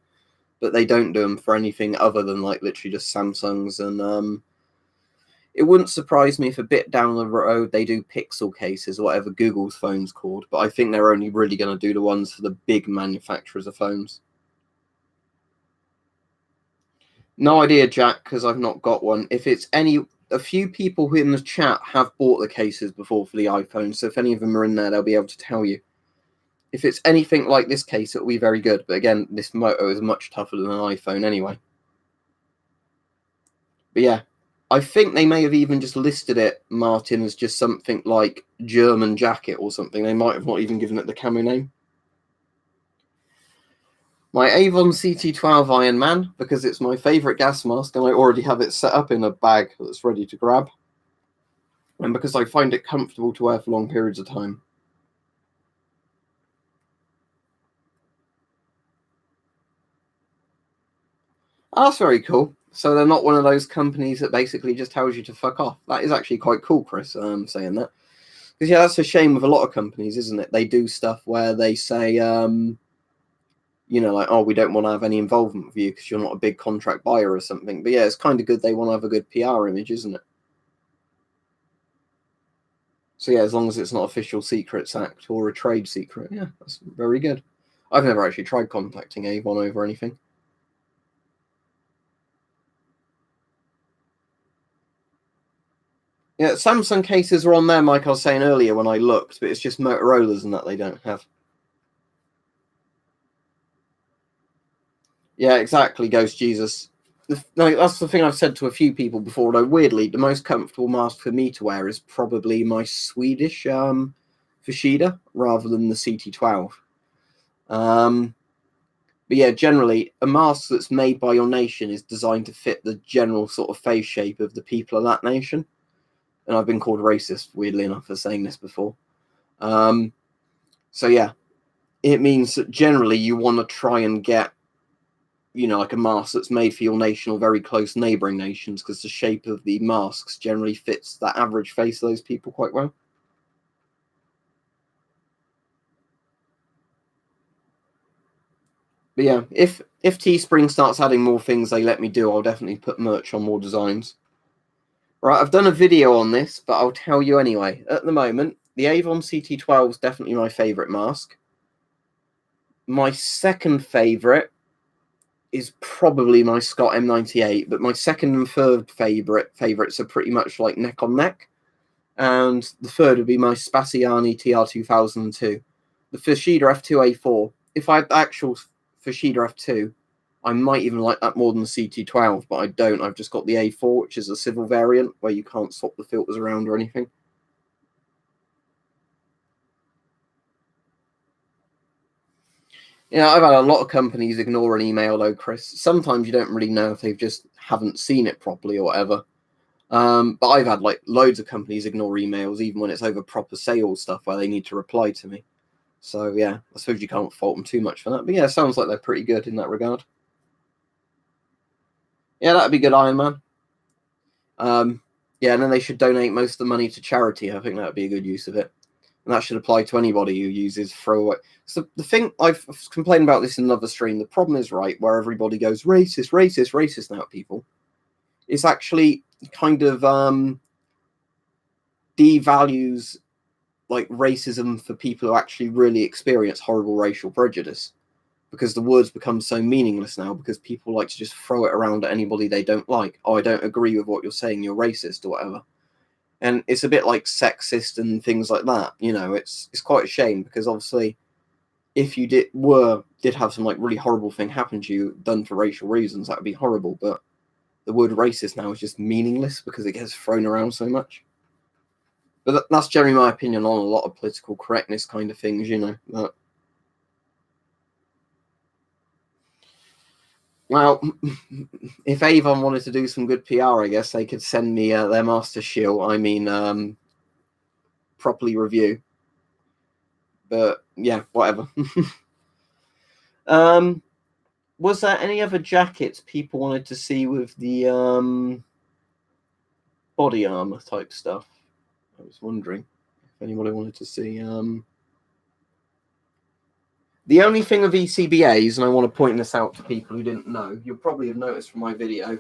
But they don't do them for anything other than like literally just Samsungs. And it wouldn't surprise me if a bit down the road they do Pixel cases or whatever Google's phone's called. But I think they're only really going to do the ones for the big manufacturers of phones. No idea, Jack, because I've not got one. If it's a few people who in the chat have bought the cases before for the iPhone, so if any of them are in there, they'll be able to tell you. If it's anything like this case, it'll be very good. But again, this Moto is much tougher than an iPhone anyway. But yeah, I think they may have even just listed it, Martin, as just something like German jacket or something. They might have not even given it the camo name. My Avon CT12 Iron Man, because it's my favourite gas mask and I already have it set up in a bag that's ready to grab. And because I find it comfortable to wear for long periods of time. Oh, that's very cool. So they're not one of those companies that basically just tells you to fuck off. That is actually quite cool, Chris, saying that. Because, yeah, that's a shame with a lot of companies, isn't it? They do stuff where they say, you know, like, oh, we don't want to have any involvement with you because you're not a big contract buyer or something. But, yeah, it's kind of good they want to have a good PR image, isn't it? So, yeah, as long as it's not Official Secrets Act or a trade secret, yeah, that's very good. I've never actually tried contacting Avon over anything. Yeah, Samsung cases are on there, like I was saying earlier when I looked, but it's just Motorola's and that they don't have. Yeah, exactly, Ghost Jesus. No, that's the thing I've said to a few people before, though weirdly, the most comfortable mask for me to wear is probably my Swedish Fushida rather than the CT12. But yeah, generally, a mask that's made by your nation is designed to fit the general sort of face shape of the people of that nation. And I've been called racist, weirdly enough, for saying this before. So yeah, it means that generally you want to try and get, you know, like a mask that's made for your nation or very close neighbouring nations, because the shape of the masks generally fits that average face of those people quite well. But yeah, if Teespring starts adding more things they let me do, I'll definitely put merch on more designs. Right, I've done a video on this, but I'll tell you anyway. At the moment, the Avon CT12 is definitely my favourite mask. My second favourite is probably my Scott M98, but my second and third favourites are pretty much like neck on neck. And the third would be my Spaziani TR2002. The Fushida F2A4. If I had the actual Fushida F2, I might even like that more than the CT12, but I don't. I've just got the A4, which is a civil variant where you can't swap the filters around or anything. Yeah, I've had a lot of companies ignore an email though, Chris. Sometimes you don't really know if they just haven't seen it properly or whatever. But I've had like loads of companies ignore emails, even when it's over proper sales stuff where they need to reply to me. So yeah, I suppose you can't fault them too much for that. But yeah, it sounds like they're pretty good in that regard. Yeah, that'd be good, Iron Man. Yeah, and then they should donate most of the money to charity. I think that would be a good use of it. And that should apply to anybody who uses throwaway. So the thing, I've complained about this in another stream. The problem is, right, where everybody goes racist, racist, racist now at people. It's actually kind of devalues like racism for people who actually really experience horrible racial prejudice, because the words become so meaningless now because people like to just throw it around at anybody they don't like. Oh, I don't agree with what you're saying, you're racist or whatever. And it's a bit like sexist and things like that. You know, it's quite a shame, because obviously if you did have some like really horrible thing happen to you done for racial reasons, that would be horrible. But the word racist now is just meaningless because it gets thrown around so much. But that's generally my opinion on a lot of political correctness kind of things, you know. But, well, if Avon wanted to do some good PR, I guess they could send me their Master Shield. I mean, properly review. But yeah, whatever. Was there any other jackets people wanted to see with the body armor type stuff? I was wondering if anybody wanted to see. The only thing with ECBAs, and I want to point this out to people who didn't know, you'll probably have noticed from my video,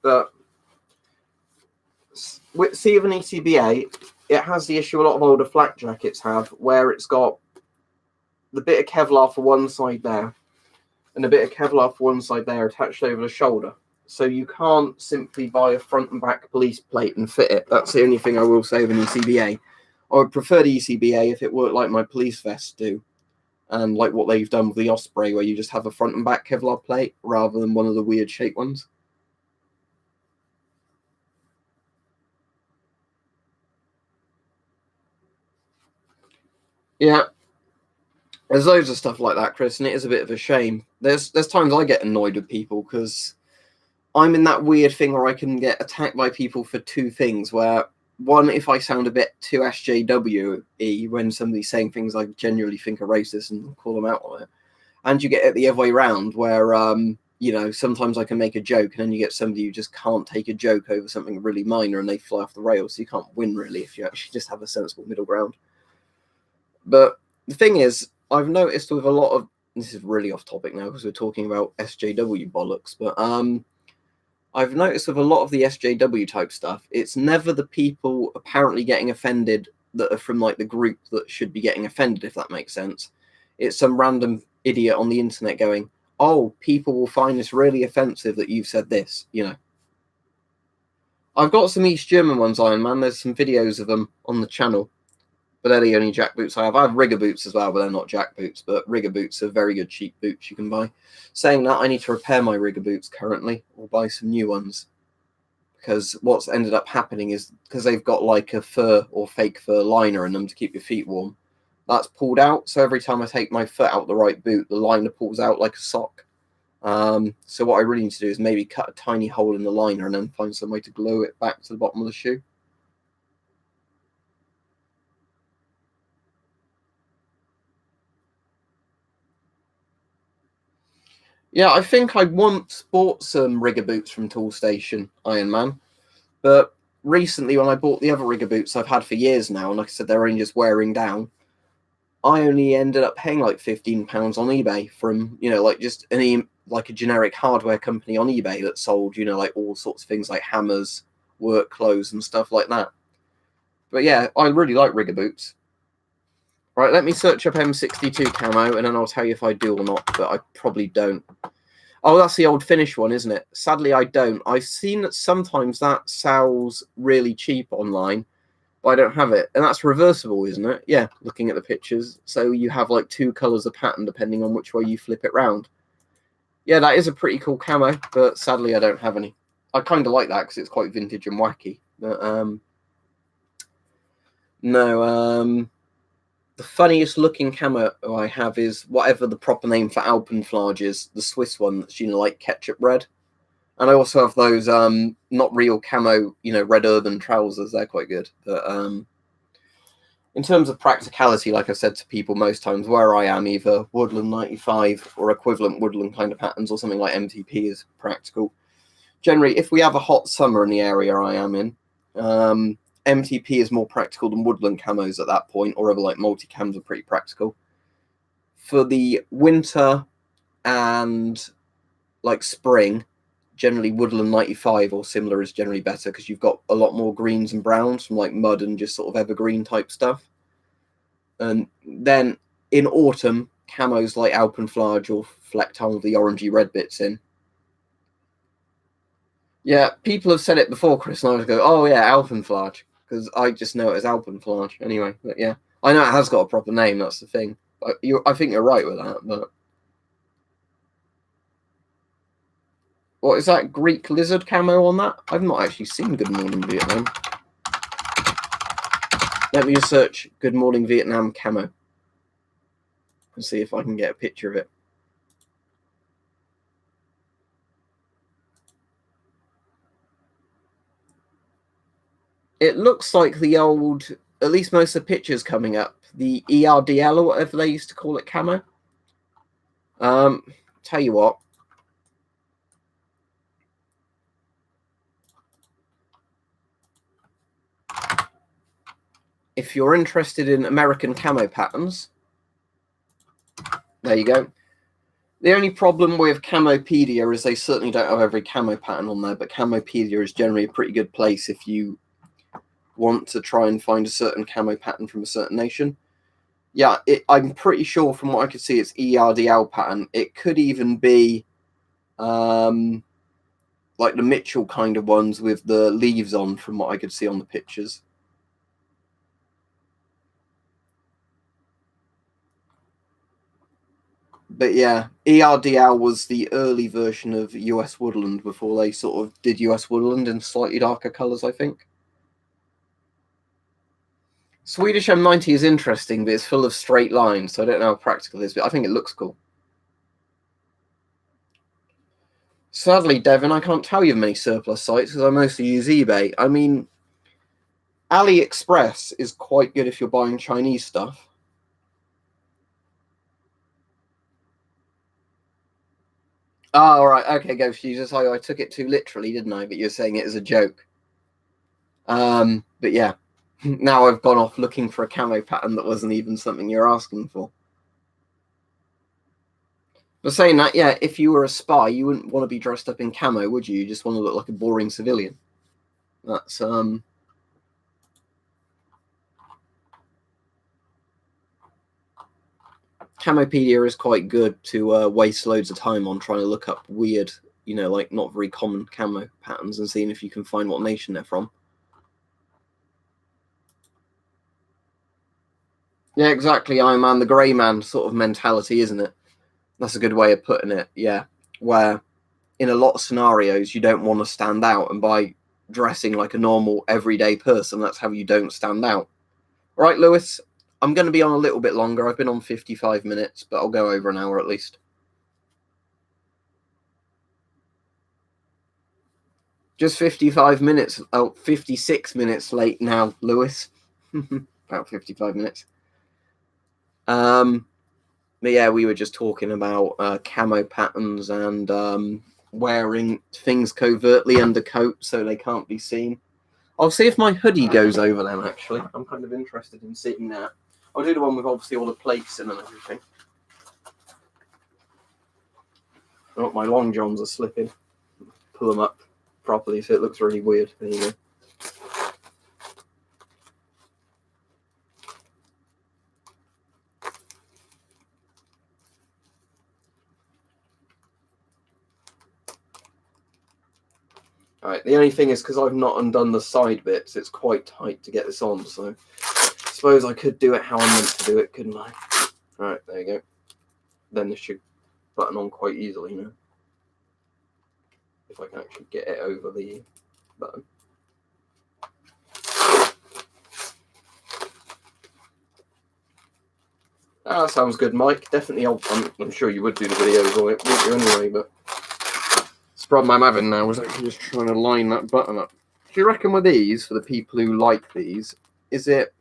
but see with an ECBA, it has the issue a lot of older flak jackets have, where it's got the bit of Kevlar for one side there, and a bit of Kevlar for one side there attached over the shoulder. So you can't simply buy a front and back police plate and fit it. That's the only thing I will say with an ECBA. I would prefer the ECBA if it worked like my police vests do, and like what they've done with the Osprey, where you just have a front and back Kevlar plate rather than one of the weird shaped ones. Yeah, there's loads of stuff like that, Chris, and it is a bit of a shame. There's times I get annoyed with people because I'm in that weird thing where I can get attacked by people for two things. Where one, if I sound a bit too SJW-y when somebody's saying things I genuinely think are racist and call them out on it, and you get it the other way around, where you know, sometimes I can make a joke, and then you get somebody who just can't take a joke over something really minor, and they fly off the rails. So you can't win really if you actually just have a sensible middle ground. But the thing is, I've noticed with a lot of, this is really off topic now because we're talking about SJW bollocks, but I've noticed with a lot of the SJW type stuff, it's never the people apparently getting offended that are from like the group that should be getting offended, if that makes sense. It's some random idiot on the internet going, oh, people will find this really offensive that you've said this, you know. I've got some East German ones, Iron Man. There's some videos of them on the channel, but they're the only jack boots I have. I have rigger boots as well, but they're not jack boots. But rigger boots are very good cheap boots you can buy. Saying that, I need to repair my rigger boots currently, or buy some new ones. Because what's ended up happening is, because they've got like a fur or fake fur liner in them to keep your feet warm, that's pulled out. So every time I take my foot out the right boot, the liner pulls out like a sock. So what I really need to do is maybe cut a tiny hole in the liner and then find some way to glue it back to the bottom of the shoe. Yeah, I think I once bought some rigger boots from Toolstation, Iron Man. But recently, when I bought the other rigger boots I've had for years now, and like I said, they're only just wearing down, I only ended up paying like £15 on eBay from, you know, like just like a generic hardware company on eBay that sold, you know, like all sorts of things like hammers, work clothes and stuff like that. But yeah, I really like rigger boots. Right, let me search up M62 camo and then I'll tell you if I do or not, but I probably don't. Oh, that's the old Finnish one, isn't it? Sadly, I don't. I've seen that sometimes that sells really cheap online, but I don't have it. And that's reversible, isn't it? Yeah, looking at the pictures. So you have like two colours of pattern depending on which way you flip it round. Yeah, that is a pretty cool camo, but sadly I don't have any. I kind of like that because it's quite vintage and wacky. But no, the funniest looking camo I have is whatever the proper name for Alpenflage is, the Swiss one that's, you know, like ketchup red. And I also have those not real camo, you know, red urban trousers. They're quite good. But in terms of practicality, like I said to people most times, where I am, either Woodland 95 or equivalent Woodland kind of patterns or something like MTP is practical. Generally, if we have a hot summer in the area I am in, MTP is more practical than Woodland camos at that point, or other like multi-cams are pretty practical. For the winter and like spring, generally Woodland 95 or similar is generally better because you've got a lot more greens and browns from like mud and just sort of evergreen type stuff. And then in autumn, camos like Alpenflage or Flecktown with the orangey red bits in. Yeah, people have said it before, Chris, and I would go, oh yeah, Alpenflage, because I just know it as Alpenflage anyway. But yeah, I know it has got a proper name, that's the thing. I think you're right with that, but what is that Greek lizard camo on that? I've not actually seen Good Morning Vietnam. Let me just search Good Morning Vietnam camo and see if I can get a picture of it. It looks like the old, at least most of the pictures coming up, the ERDL or whatever they used to call it camo. Tell you what, if you're interested in American camo patterns, there you go. The only problem with Camopedia is they certainly don't have every camo pattern on there, but Camopedia is generally a pretty good place if you want to try and find a certain camo pattern from a certain nation. Yeah, I'm pretty sure from what I could see, it's ERDL pattern. It could even be like the Mitchell kind of ones with the leaves on, from what I could see on the pictures. But yeah, ERDL was the early version of US Woodland before they sort of did US Woodland in slightly darker colours, I think. Swedish M90 is interesting, but it's full of straight lines, so I don't know how practical it is, but I think it looks cool. Sadly, Devin, I can't tell you many surplus sites because I mostly use eBay. I mean, AliExpress is quite good if you're buying Chinese stuff. Oh, right. Okay, Ghost User. Sorry, I took it too literally, didn't I? But you're saying it as a joke. But yeah, now I've gone off looking for a camo pattern that wasn't even something you're asking for. But saying that, yeah, if you were a spy, you wouldn't want to be dressed up in camo, would you? You just want to look like a boring civilian. That's Camopedia is quite good to waste loads of time on trying to look up weird, like not very common camo patterns and seeing if you can find what nation they're from. Yeah, exactly. Iron Man, the grey man sort of mentality, isn't it? That's a good way of putting it, yeah. Where in a lot of scenarios, you don't want to stand out, and by dressing like a normal, everyday person, that's how you don't stand out. All right, Lewis, I'm going to be on a little bit longer. I've been on 55 minutes, but I'll go over an hour at least. Just 55 minutes. Oh, 56 minutes late now, Lewis. About 55 minutes. But yeah, we were just talking about camo patterns and wearing things covertly under coats so they can't be seen. I'll see if my hoodie goes over them, actually. I'm kind of interested in seeing that. I'll do the one with obviously all the plates in and everything. Oh, my long johns are slipping. Pull them up properly so it looks really weird. There you go. Alright, the only thing is because I've not undone the side bits, it's quite tight to get this on, so I suppose I could do it how I meant to do it, couldn't I? Alright, there you go. Then this should button on quite easily now. If I can actually get it over the button. Ah, sounds good, Mike. Definitely, I'm sure you would do the videos on it, wouldn't you, anyway, but the problem I'm having now is actually just trying to line that button up. Do you reckon with these, for the people who like these, is it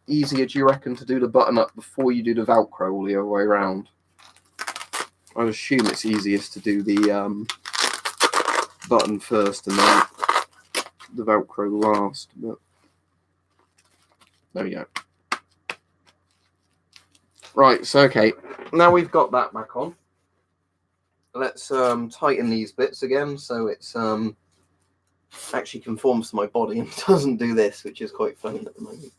easier, do you reckon, to do the button up before you do the Velcro all the other way around? I'd assume it's easiest to do the button first and then the Velcro last, but there we go. Right, so okay, now we've got that back on. Let's tighten these bits again so it's actually conforms to my body and doesn't do this, which is quite funny at the moment.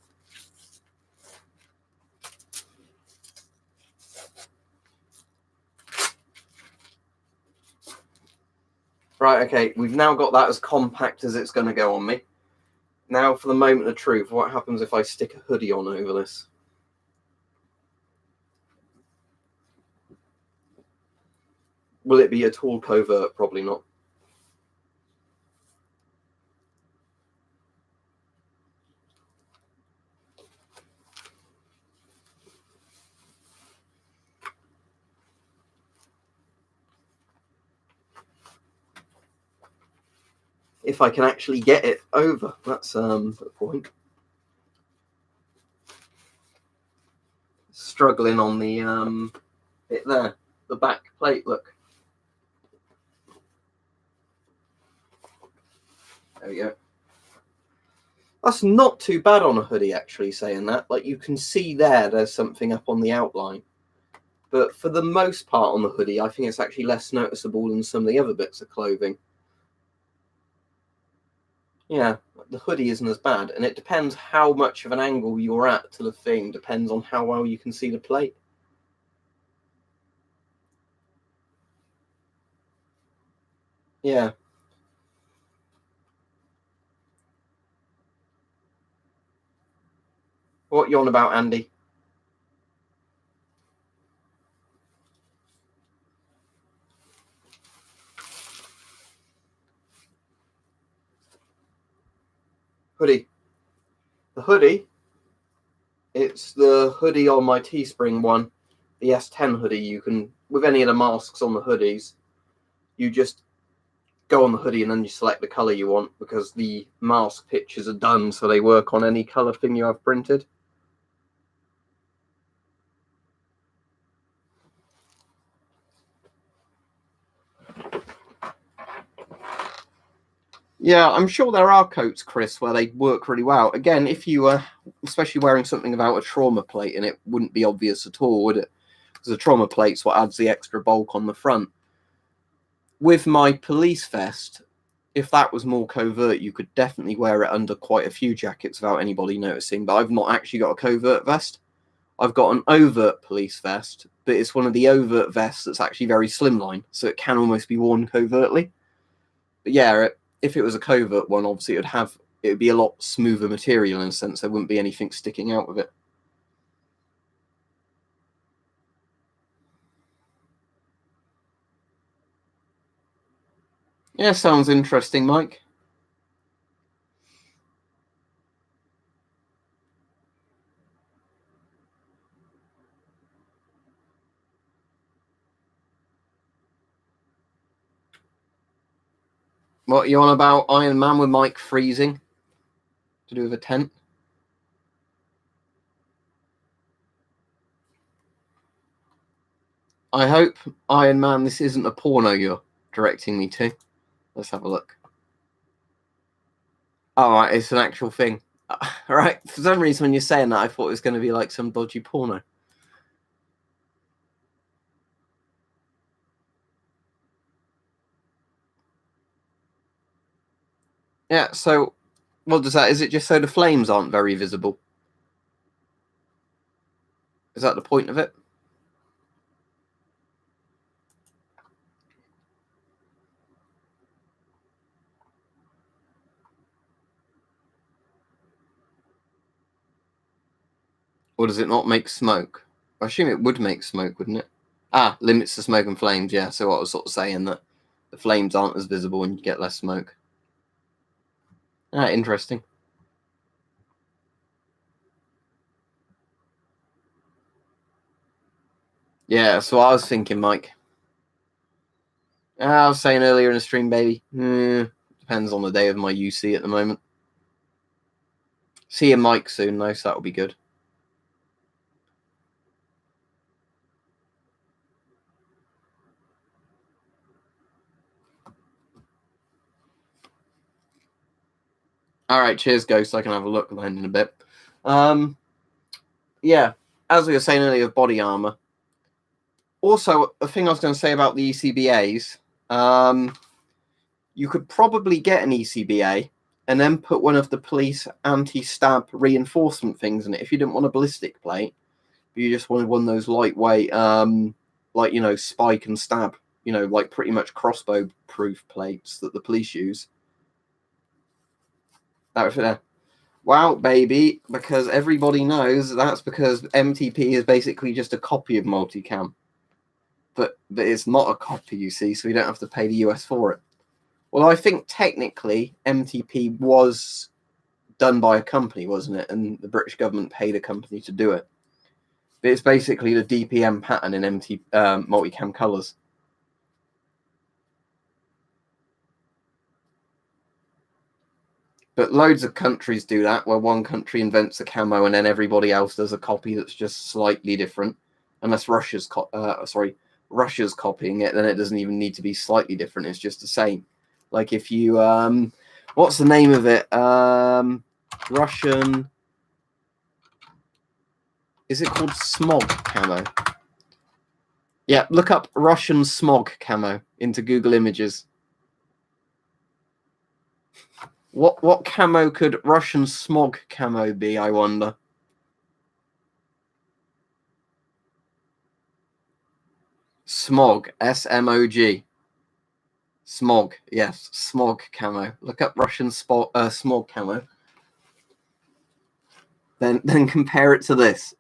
Right, okay, we've now got that as compact as it's going to go on me. Now for the moment of truth, what happens if I stick a hoodie on over this? Will it be at all covert? Probably not. If I can actually get it over, that's the point. Struggling on the bit there, the back plate, look. There we go. That's not too bad on a hoodie, actually, saying that. Like, you can see there's something up on the outline. But for the most part on the hoodie, I think it's actually less noticeable than some of the other bits of clothing. Yeah, the hoodie isn't as bad. And it depends how much of an angle you're at to the thing. Depends on how well you can see the plate. Yeah. What you on about, Andy? Hoodie. The hoodie, it's the hoodie on my Teespring one, the S10 hoodie. You can, with any of the masks on the hoodies, you just go on the hoodie and then you select the color you want because the mask pictures are done, so they work on any color thing you have printed. Yeah, I'm sure there are coats, Chris, where they work really well. Again, if you were especially wearing something without a trauma plate, and it wouldn't be obvious at all, would it? Because the trauma plate's what adds the extra bulk on the front. With my police vest, if that was more covert, you could definitely wear it under quite a few jackets without anybody noticing. But I've not actually got a covert vest. I've got an overt police vest, but it's one of the overt vests that's actually very slimline, so it can almost be worn covertly. But yeah, if it was a covert one, obviously it would be a lot smoother material in a sense. There wouldn't be anything sticking out of it. Yeah, sounds interesting, Mike. What are you on about? Iron Man with Mike freezing? To do with a tent? I hope, Iron Man, this isn't a porno you're directing me to. Let's have a look. Oh, right, it's an actual thing. Right, for some reason when you're saying that, I thought it was going to be like some dodgy porno. Yeah, so what does that? Is it just so the flames aren't very visible? Is that the point of it? Or does it not make smoke? I assume it would make smoke, wouldn't it? Ah, limits the smoke and flames, yeah. So I was sort of saying that the flames aren't as visible and you get less smoke. Ah, interesting. Yeah, that's what I was thinking, Mike. I was saying earlier in the stream, baby. Depends on the day of my UC at the moment. See you, Mike, soon, though, so that'll be good. All right, cheers, Ghost. I can have a look then in a bit. Yeah, as we were saying earlier, body armor. Also, a thing I was going to say about the ECBAs, you could probably get an ECBA and then put one of the police anti-stab reinforcement things in it if you didn't want a ballistic plate. But you just wanted one of those lightweight, like, you know, spike and stab, you know, like pretty much crossbow-proof plates that the police use. That would fit there. Wow, baby, because everybody knows that's because MTP is basically just a copy of multicam. But it's not a copy, you see, so we don't have to pay the US for it. Well, I think technically MTP was done by a company, wasn't it? And the British government paid a company to do it. But it's basically the DPM pattern in multicam colors. But loads of countries do that, where one country invents a camo and then everybody else does a copy that's just slightly different. Unless Russia's copying it, then it doesn't even need to be slightly different. It's just the same. Like if you, what's the name of it? Russian. Is it called smog camo? Yeah, look up Russian smog camo into Google Images. What camo could Russian smog camo be, I wonder? Smog, S-M-O-G. Smog, yes, smog camo. Look up Russian smog camo. Then compare it to this.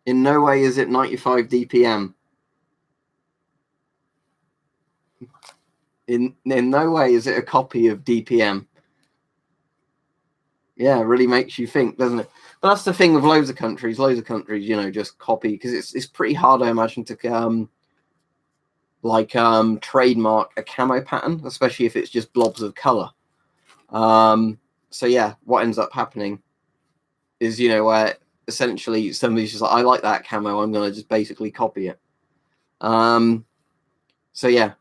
In no way is it 95 DPM. In no way is it a copy of DPM. Yeah, it really makes you think, doesn't it? But that's the thing with loads of countries. Loads of countries, you know, just copy because it's pretty hard, I imagine, to trademark a camo pattern, especially if it's just blobs of color. So yeah, what ends up happening is, you know, where essentially somebody's just like, I like that camo, I'm gonna just basically copy it. So yeah,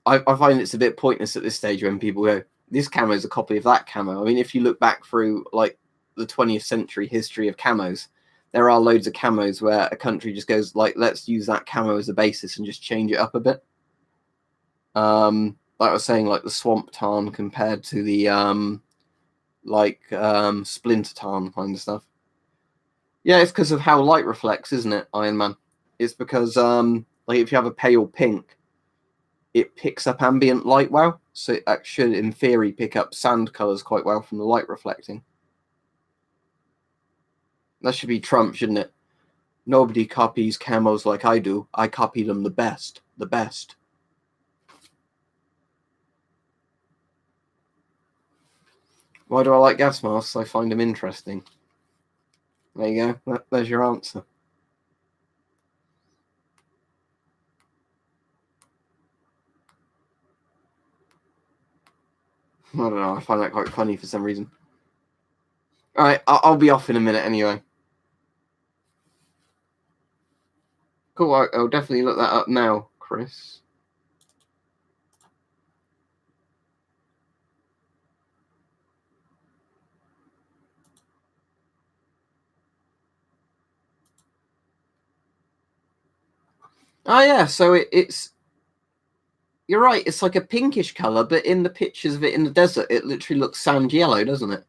I find it's a bit pointless at this stage when people go, this camo is a copy of that camo. I mean, if you look back through like the 20th century history of camos, there are loads of camos where a country just goes like, let's use that camo as a basis and just change it up a bit. Like I was saying, like the swamp tarn compared to the splinter tarn kind of stuff. Yeah, it's because of how light reflects, isn't it, Iron Man? It's because like if you have a pale pink, it picks up ambient light well, so it should, in theory, pick up sand colors quite well from the light reflecting. That should be Trump, shouldn't it? Nobody copies camos like I do. I copy them the best. The best. Why do I like gas masks? I find them interesting. There you go. There's your answer. I don't know. I find that quite funny for some reason. All right, I'll be off in a minute anyway. Cool. I'll definitely look that up now, Chris. Oh yeah, so it's. You're right. It's like a pinkish color, but in the pictures of it in the desert, it literally looks sand yellow, doesn't it?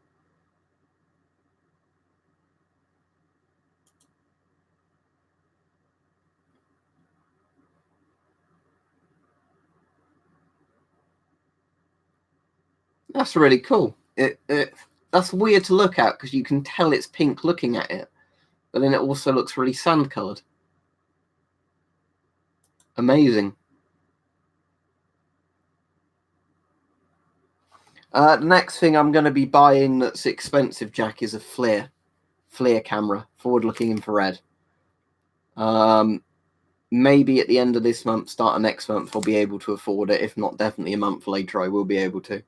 That's really cool. That's weird to look at because you can tell it's pink looking at it, but then it also looks really sand colored. Amazing. The next thing I'm going to be buying that's expensive, Jack, is a FLIR camera, forward-looking infrared. Maybe at the end of this month, start of next month, I'll be able to afford it. If not, definitely a month later, I will be able to.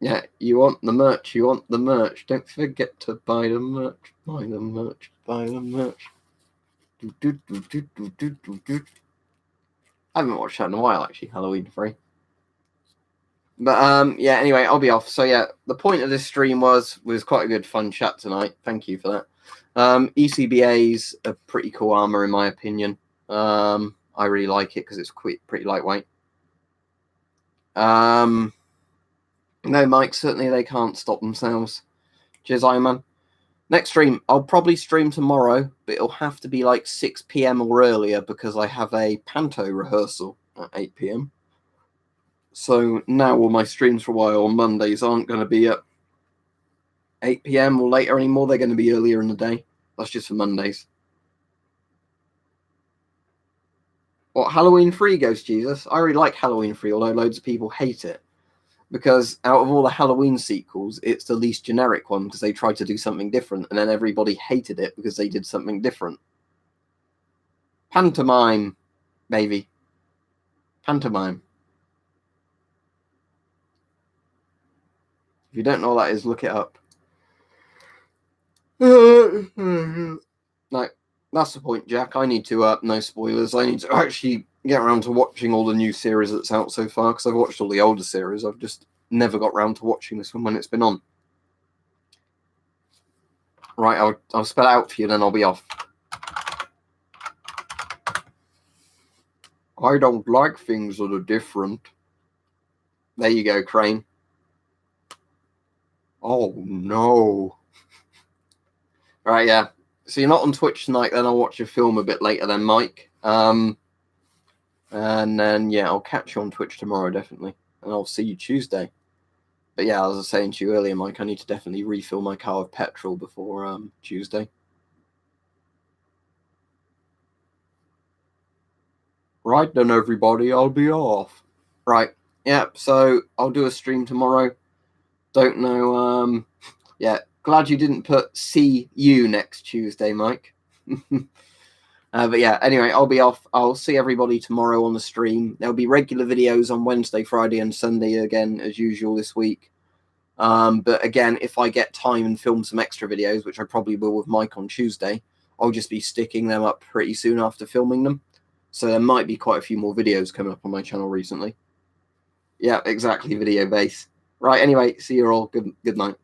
Yeah, you want the merch, you want the merch. Don't forget to buy the merch, buy the merch, buy the merch. I haven't watched that in a while, actually, Halloween 3. But yeah, anyway, I'll be off. So yeah, the point of this stream was quite a good fun chat tonight. Thank you for that. ECBA's a pretty cool armor in my opinion. I really like it because it's pretty lightweight. No, Mike, certainly they can't stop themselves. Cheers, Iron Man. Next stream, I'll probably stream tomorrow, but it'll have to be like 6 p.m. or earlier because I have a panto rehearsal at 8 p.m. So now all my streams for a while on Mondays aren't going to be at 8 p.m. or later anymore. They're going to be earlier in the day. That's just for Mondays. What, Halloween 3, Ghost Jesus? I really like Halloween 3, although loads of people hate it. Because out of all the Halloween sequels, it's the least generic one because they tried to do something different and then everybody hated it because they did something different. Pantomime, maybe. Pantomime. If you don't know what that is, look it up. No, that's the point, Jack. I need to, no spoilers, I need to actually get around to watching all the new series that's out so far because I've watched all the older series. I've just never got around to watching this one when it's been on. Right, I'll spell it out for you, then I'll be off. I don't like things that are different. There you go, Crane. Oh, no. Right, yeah. So you're not on Twitch tonight, then I'll watch a film a bit later then, Mike. And then, yeah, I'll catch you on Twitch tomorrow, definitely. And I'll see you Tuesday. But yeah, as I was saying to you earlier, Mike, I need to definitely refill my car with petrol before Tuesday. Right then, everybody, I'll be off. Right, yeah, so I'll do a stream tomorrow. Don't know, yeah, glad you didn't put see you next Tuesday, Mike. But yeah, anyway, I'll be off. I'll see everybody tomorrow on the stream. There'll be regular videos on Wednesday, Friday, and Sunday again, as usual this week. But again, if I get time and film some extra videos, which I probably will with Mike on Tuesday, I'll just be sticking them up pretty soon after filming them. So there might be quite a few more videos coming up on my channel recently. Yeah, exactly, video base. Right, anyway, see you all. Good night.